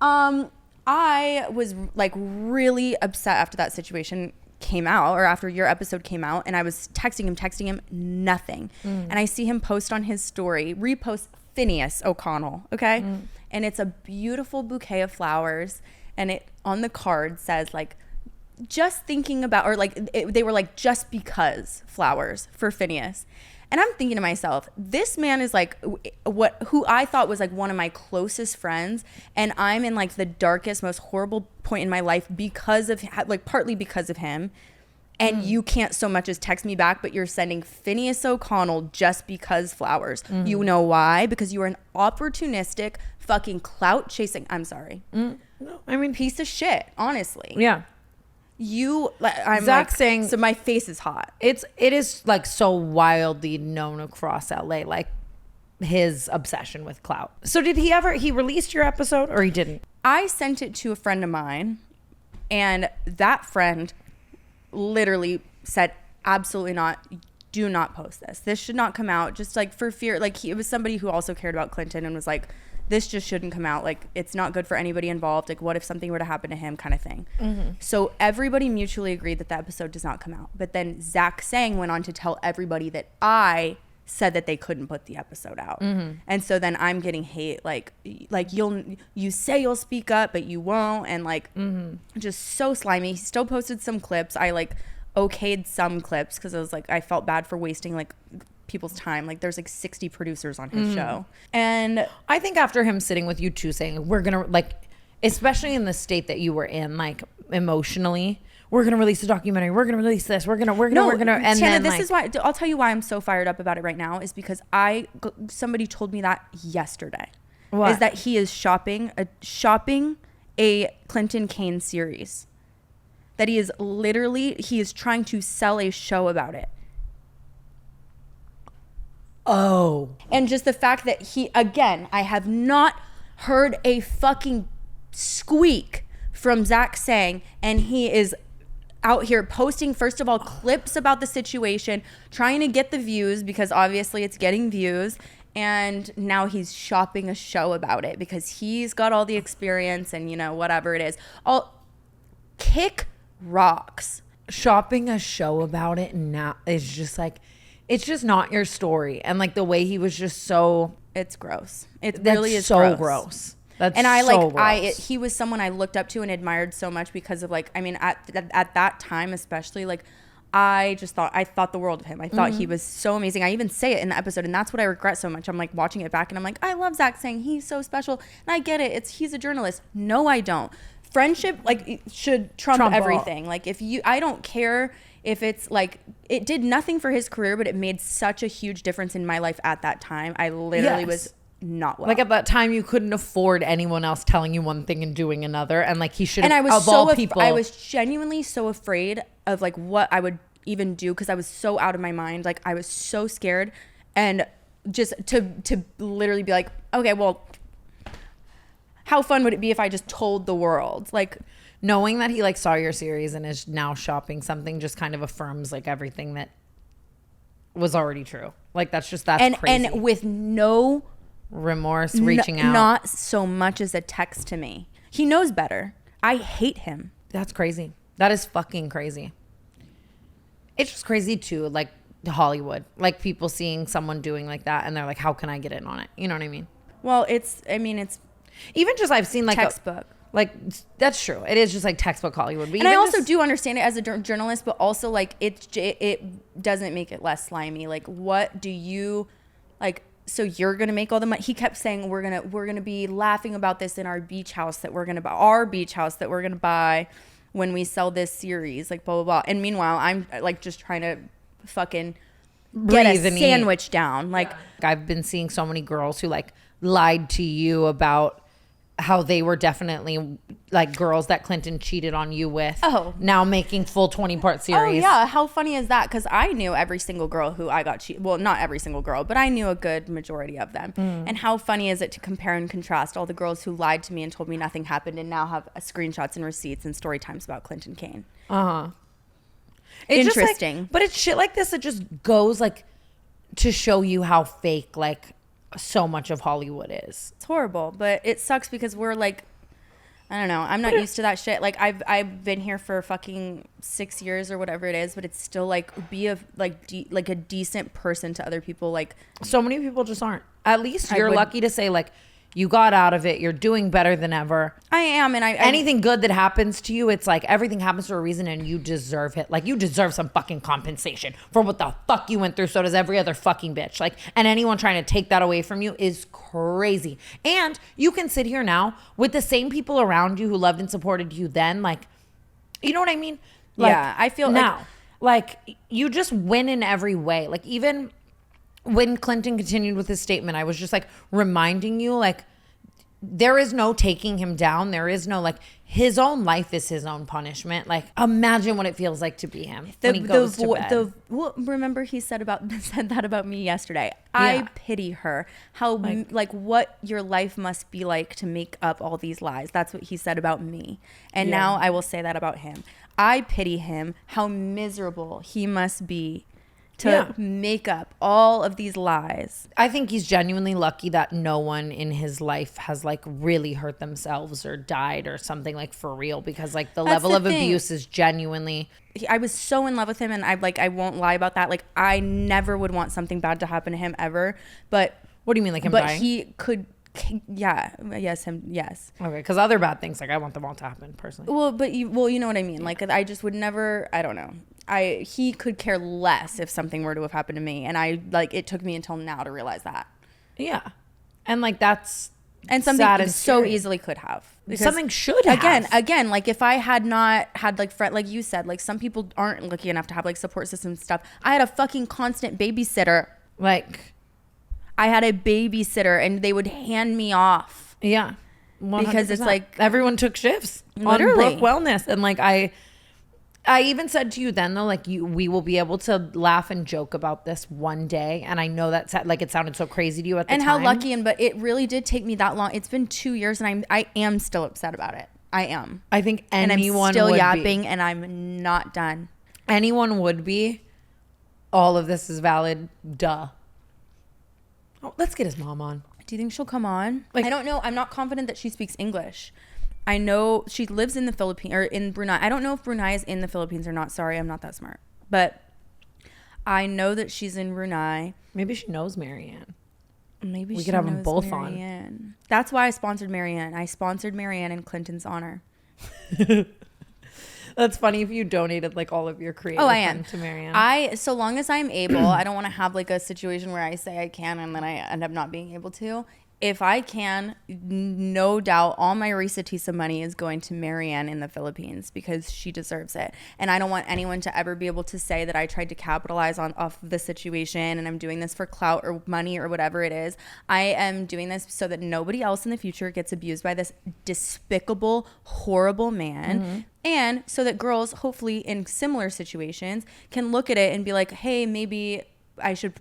I was like really upset after that situation came out, or after your episode came out, and I was texting him nothing. And I see him post on his story, repost Phineas O'Connell, okay? And it's a beautiful bouquet of flowers, and it on the card says like, just thinking about, or like they were like, just because flowers for Phineas. And I'm thinking to myself, this man is like who I thought was like one of my closest friends, and I'm in like the darkest, most horrible point in my life because of like partly because of him. And you can't so much as text me back, but you're sending Phineas O'Connell just because flowers. You know why? Because you are an opportunistic fucking clout chasing. I'm sorry. No, I mean, piece of shit, honestly. Yeah. I'm Zach like, saying, so my face is hot. It is like so wildly known across LA, like his obsession with clout. So did he released your episode, or he didn't? I sent it to a friend of mine, and that friend literally said, absolutely not. do not post this. This should not come out, just like for fear. Like it was somebody who also cared about Clinton and was like, this just shouldn't come out. Like, it's not good for anybody involved. Like, what if something were to happen to him, kind of thing. So everybody mutually agreed that the episode does not come out. But then Zach Sang went on to tell everybody that I said that they couldn't put the episode out. And so then I'm getting hate, like you say you'll speak up, but you won't. And like, just so slimy. He still posted some clips. I like okayed some clips because I was like, I felt bad for wasting like people's time. Like there's like 60 producers on his show. And I think after him sitting with you two saying, we're gonna, like, especially in the state that you were in, like emotionally, we're gonna release a documentary, we're gonna release this, we're gonna and Tana, then this like, is why I'll tell you why I'm so fired up about it right now is because somebody told me that yesterday. What? Is that he is shopping a Clinton Kane series, that he is trying to sell a show about it. Oh. And just the fact that I have not heard a fucking squeak from Zach Sang, and he is out here posting, first of all, clips about the situation, trying to get the views because obviously it's getting views. And now he's shopping a show about it because he's got all the experience and, you know, whatever it is. I'll kick rocks. Shopping a show about it now is just like, it's just not your story. And like the way he was just so, it's gross. It that's really is so gross. That's and I so like gross. he was someone I looked up to and admired so much because of like, I mean, at that time especially, like I thought the world of him. I thought he was so amazing. I even say it in the episode, and that's what I regret so much. I'm like watching it back and I'm like, I love Zach Sang. He's so special. And I get it. He's a journalist. No, I don't. Friendship like should trump everything. all. Like I don't care if it's like, it did nothing for his career, but it made such a huge difference in my life at that time. I literally was not well. Like at that time, you couldn't afford anyone else telling you one thing and doing another. And like he should have, and I was of all people. I was genuinely so afraid of like what I would even do because I was so out of my mind. Like I was so scared, and just to literally be like, okay, well, how fun would it be if I just told the world? Like knowing that he like saw your series and is now shopping something just kind of affirms like everything that was already true. Like that's crazy. And with no remorse, reaching out. Not so much as a text to me. He knows better. I hate him. That's crazy. That is fucking crazy. It's just crazy too, like Hollywood. Like people seeing someone doing like that and they're like, how can I get in on it? You know what I mean? Well, it's even just I've seen like textbook. Like that's true. It is just like textbook Hollywood. But and I also do understand it as a journalist, but also like it doesn't make it less slimy. Like what do you like? So you're gonna make all the money. He kept saying we're gonna be laughing about this in our beach house that we're gonna buy when we sell this series. Like blah blah blah. And meanwhile, I'm like just trying to fucking get a sandwich down. Like I've been seeing so many girls who like lied to you about how they were definitely like girls that Clinton cheated on you with. Oh. Now making full 20-part series. Oh yeah, how funny is that? Because I knew every single girl who I got cheated. Well, not every single girl, but I knew a good majority of them. And how funny is it to compare and contrast all the girls who lied to me and told me nothing happened and now have screenshots and receipts and story times about Clinton Kane. It's interesting. Like, but it's shit like this that just goes like to show you how fake like so much of Hollywood is. It's horrible, but it sucks because we're like, I don't know. I'm not used to that shit. Like I've been here for fucking 6 years or whatever it is, but it's still like be a like a decent person to other people. Like so many people just aren't. At least you're lucky to say like you got out of it. You're doing better than ever. I am, and anything good that happens to you, it's like everything happens for a reason, and you deserve it. Like you deserve some fucking compensation for what the fuck you went through. So does every other fucking bitch. Like, and anyone trying to take that away from you is crazy. And you can sit here now with the same people around you who loved and supported you then. Like, you know what I mean? Like, yeah, I feel now, like you just win in every way. Like even when Clinton continued with his statement, I was just like reminding you, like, there is no taking him down. There is no like his own life is his own punishment. Like imagine what it feels like to be him when he goes to bed. Remember he said that about me yesterday. Yeah. I pity her. How like what your life must be like to make up all these lies. That's what he said about me. And now I will say that about him. I pity him. How miserable he must be to make up all of these lies. I think he's genuinely lucky that no one in his life has like really hurt themselves or died or something, like for real, because like the level of abuse is genuinely. I was so in love with him, and I won't lie about that. Like, I never would want something bad to happen to him ever. But what do you mean, like him dying? But he could. Yeah. Yes. Okay. Because other bad things, like I want them all to happen personally. Well, you know what I mean. Like, I just would never. I don't know. He could care less if something were to have happened to me, and it took me until now to realize that. Yeah, and like that's something so easily could have. Something should have. Again, like if I had not had like like you said, like some people aren't lucky enough to have like support system stuff. I had a fucking constant babysitter. Like, I had a babysitter, and they would hand me off. Yeah, 100%. Because it's like everyone took shifts literally on Brooke Wellness, and like I even said to you then though, like we will be able to laugh and joke about this one day. And I know that like it sounded so crazy to you at the time. And how lucky, but it really did take me that long. It's been 2 years, and I am still upset about it. I am. I think anyone and I'm still would yapping be. And I'm not done. Anyone would be. All of this is valid. Duh. Oh, let's get his mom on. Do you think she'll come on? Like, I don't know. I'm not confident that she speaks English. I know she lives in the Philippines or in Brunei. I don't know if Brunei is in the Philippines or not. Sorry, I'm not that smart. But I know that she's in Brunei. Maybe she knows Marianne. Maybe we she could have them both Marianne. On. That's why I sponsored Marianne. I sponsored Marianne in Clinton's honor. That's funny if you donated like all of your creative time to Marianne. So long as I'm able, I don't want to have like a situation where I say I can and then I end up not being able to. If I can, no doubt all my Risatisa money is going to Marianne in the Philippines because she deserves it. And I don't want anyone to ever be able to say that I tried to capitalize off the situation and I'm doing this for clout or money or whatever it is. I am doing this so that nobody else in the future gets abused by this despicable, horrible man. Mm-hmm. And so that girls, hopefully in similar situations, can look at it and be like, hey, maybe I should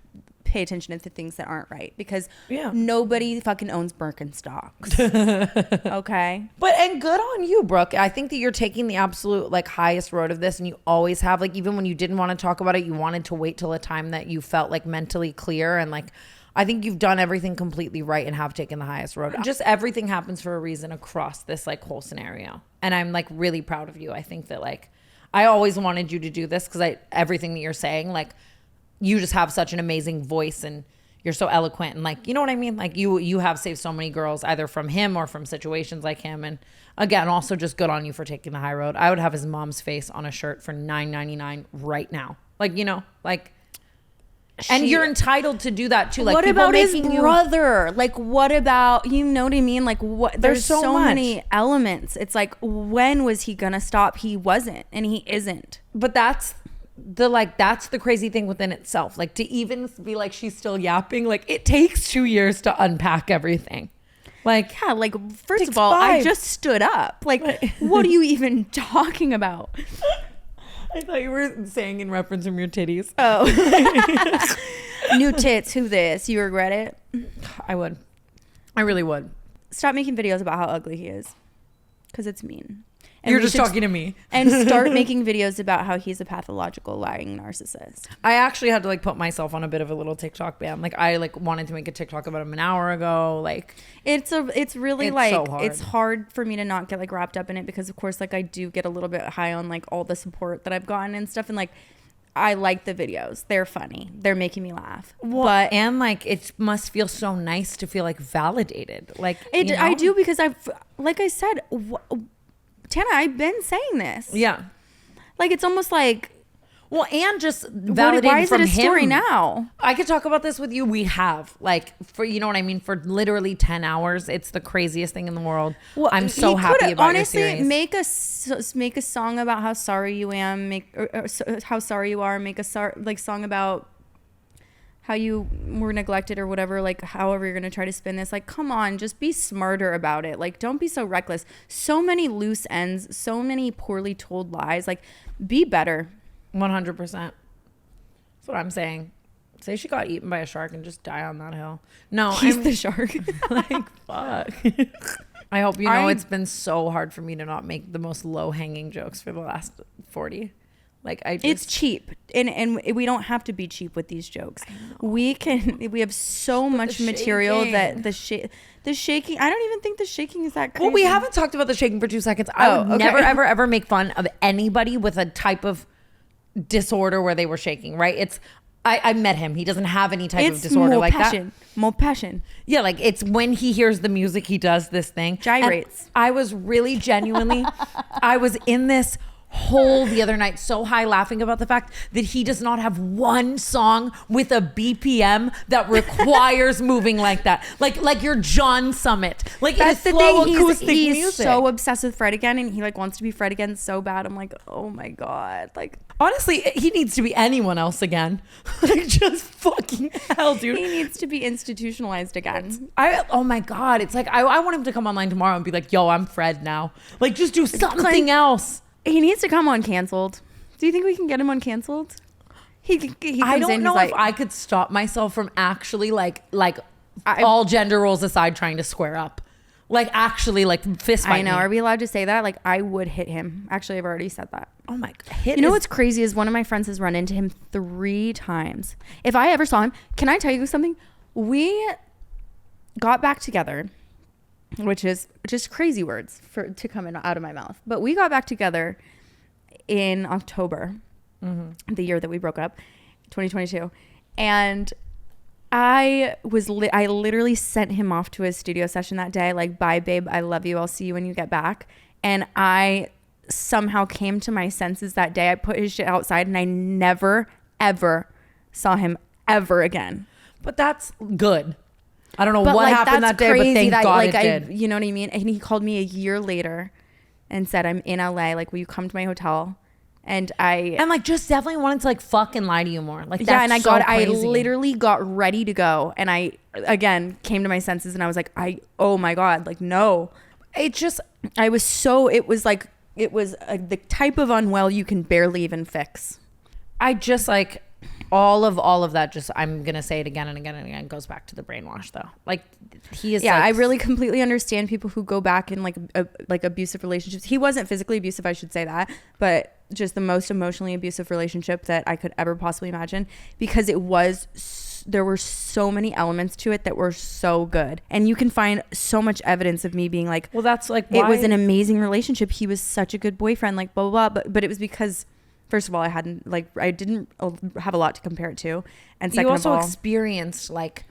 pay attention to things that aren't right, because nobody fucking owns Birkenstocks. Okay. And good on you, Brooke. I think that you're taking the absolute like highest road of this, and you always have, like, even when you didn't want to talk about it, you wanted to wait till a time that you felt like mentally clear, and like I think you've done everything completely right and have taken the highest road. Just everything happens for a reason across this like whole scenario, and I'm like really proud of you. I think that like I always wanted you to do this because everything that you're saying, like, you just have such an amazing voice and you're so eloquent, and like, you know what I mean? Like you have saved so many girls either from him or from situations like him. And again, also just good on you for taking the high road. I would have his mom's face on a shirt for $9.99 right now. Like, you know, like, and you're entitled to do that too. Like, what about his brother? Like, what about, you know what I mean? Like, what? There's so many elements. It's like, when was he gonna stop? He wasn't, and he isn't. But that's the crazy thing within itself. Like, to even be like, she's still yapping, like, it takes 2 years to unpack everything. Like, yeah, like, first of all, 5. I just stood up. Like, what are you even talking about? I thought you were saying in reference from your titties. Oh. New tits, who this? You regret it? I would. I really would. Stop making videos about how ugly he is, because it's mean. And you're just talking to me. And start making videos about how he's a pathological lying narcissist. I actually had to like put myself on a bit of a little TikTok ban. Like, I like wanted to make a TikTok about him an hour ago. Like, it's really like, so hard. It's hard for me to not get like wrapped up in it, because of course, like, I do get a little bit high on like all the support that I've gotten and stuff. And like, I like the videos. They're funny. They're making me laugh. Well, and like, it must feel so nice to feel like validated. Like, it, you know? I do, because like I said, Tana, I've been saying this. Yeah. Like, it's almost like, well, and just validated why is from it a story him. now? I could talk about this with you. We have, like, for, you know what I mean? For literally 10 hours. It's the craziest thing in the world. Well, I'm so happy about your series. Honestly, make a song about how sorry you am. How sorry you are. Make a song about how you were neglected or whatever, like, however you're going to try to spin this. Like, come on, just be smarter about it. Like, don't be so reckless. So many loose ends, so many poorly told lies. Like, be better. 100%. That's what I'm saying. Say she got eaten by a shark and just die on that hill. No, he's the shark. Like, fuck. I hope you know it's been so hard for me to not make the most low-hanging jokes for the last 40. Like it's cheap, and we don't have to be cheap with these jokes. We have so much material that the shaking. I don't even think the shaking is that crazy. Well, we haven't talked about the shaking for 2 seconds. I would never, ever make fun of anybody with a type of disorder where they were shaking, right? I met him. He doesn't have any type of disorder like that. More passion. Yeah, like it's when he hears the music, he does this thing. Gyrates. And I was really genuinely, I was in this hole the other night so high laughing about the fact that he does not have one song with a BPM that requires moving like that. Like your John Summit. Like that's the slow thing. acoustic He's music. so obsessed with Fred again, and he like wants to be Fred again so bad. I'm like, oh my God. Like honestly, he needs to be anyone else again. Like just fucking hell, dude. He needs to be institutionalized again. Oh my God. It's like I want him to come online tomorrow and be like, yo, I'm Fred now. Like just do something else. He needs to come on Canceled. Do you think we can get him on Canceled? He I don't know if I could stop myself from actually like all gender roles aside trying to square up. Like actually like fist fight. I know. Are we allowed to say that? Like I would hit him. Actually, I've already said that. Oh my God. You know what's crazy is one of my friends has run into him 3 times. If I ever saw him, can I tell you something? We got back together, which is just crazy words to come out of my mouth. But we got back together in October, the year that we broke up, 2022. And I literally sent him off to his studio session that day. Like, bye, babe. I love you. I'll see you when you get back. And I somehow came to my senses that day. I put his shit outside and I never, ever saw him ever again. But that's good. I don't know what happened that day, but thank God it did. You know what I mean? And he called me a year later and said, I'm in LA. Like, will you come to my hotel? And like just definitely wanted to like fucking lie to you more. Like, yeah, and I crazy. literally got ready to go. And I, again, came to my senses and I was like, oh my God, like, no. It was the type of unwell you can barely even fix. I just like all of that. Just I'm gonna say it again and again and again. Goes back to the brainwash though. Like he is. Yeah, like, I really completely understand people who go back in like abusive relationships. He wasn't physically abusive, I should say that, but just the most emotionally abusive relationship that I could ever possibly imagine, because there were so many elements to it that were so good, and you can find so much evidence of me being like, well, that's like it was an amazing relationship. He was such a good boyfriend, like blah blah blah. But it was because, first of all, I didn't have a lot to compare it to, and second you also of all, experienced like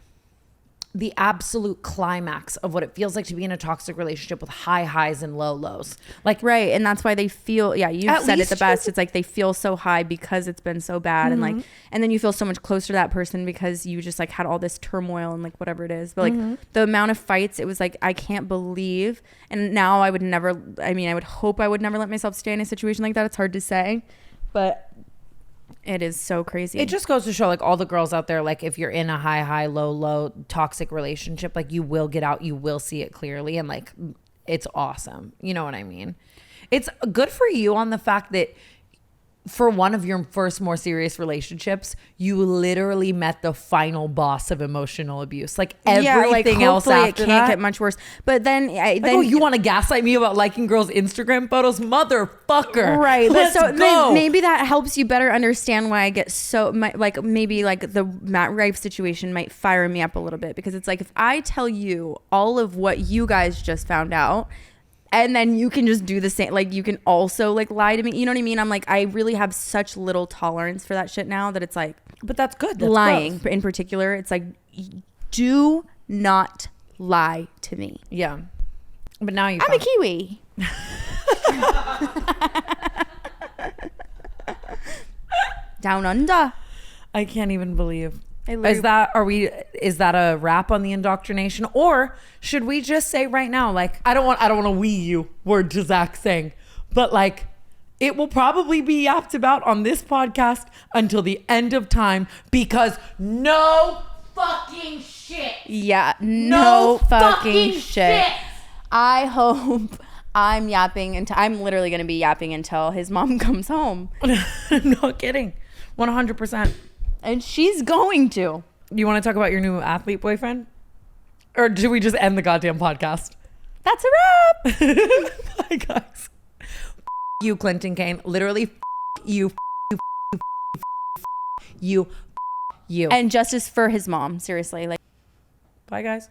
the absolute climax of what it feels like to be in a toxic relationship with high highs and low lows. Like, right, and that's why they feel. Yeah, you said it the best. It's like they feel so high because it's been so bad, and then you feel so much closer to that person because you just like had all this turmoil and like whatever it is. But like the amount of fights, it was like I can't believe. And now I would never. I mean, I would hope I would never let myself stay in a situation like that. It's hard to say. But it is so crazy. It just goes to show like all the girls out there, like if you're in a high, low toxic relationship, like you will get out, you will see it clearly. And like, it's awesome. You know what I mean? It's good for you on the fact that for one of your first more serious relationships, you literally met the final boss of emotional abuse. Like everything else after it can't get much worse. But then, you want to gaslight me about liking girls' Instagram photos, motherfucker? Right. Let's go. Maybe that helps you better understand why I get so maybe like the Matt Rife situation might fire me up a little bit, because it's like if I tell you all of what you guys just found out, and then you can just do the same. Like you can also like lie to me. You know what I mean? I'm like, I really have such little tolerance for that shit now that it's like, but that's good. That's lying gross. In particular. It's like, do not lie to me. Yeah. But now I'm a Kiwi. Down under. I can't even believe. Is that a wrap on the indoctrination, or should we just say right now, like I don't want to wee you word to Zach saying, but like it will probably be yapped about on this podcast until the end of time, because no fucking shit. Yeah, no fucking shit. I hope I'm literally going to be yapping until his mom comes home. I'm not kidding. 100%. And she's going to. You want to talk about your new athlete boyfriend? Or should we just end the goddamn podcast? That's a wrap. Bye, guys. You, Clinton Kane. Literally, you, you. And justice for his mom. Seriously. Like, bye guys.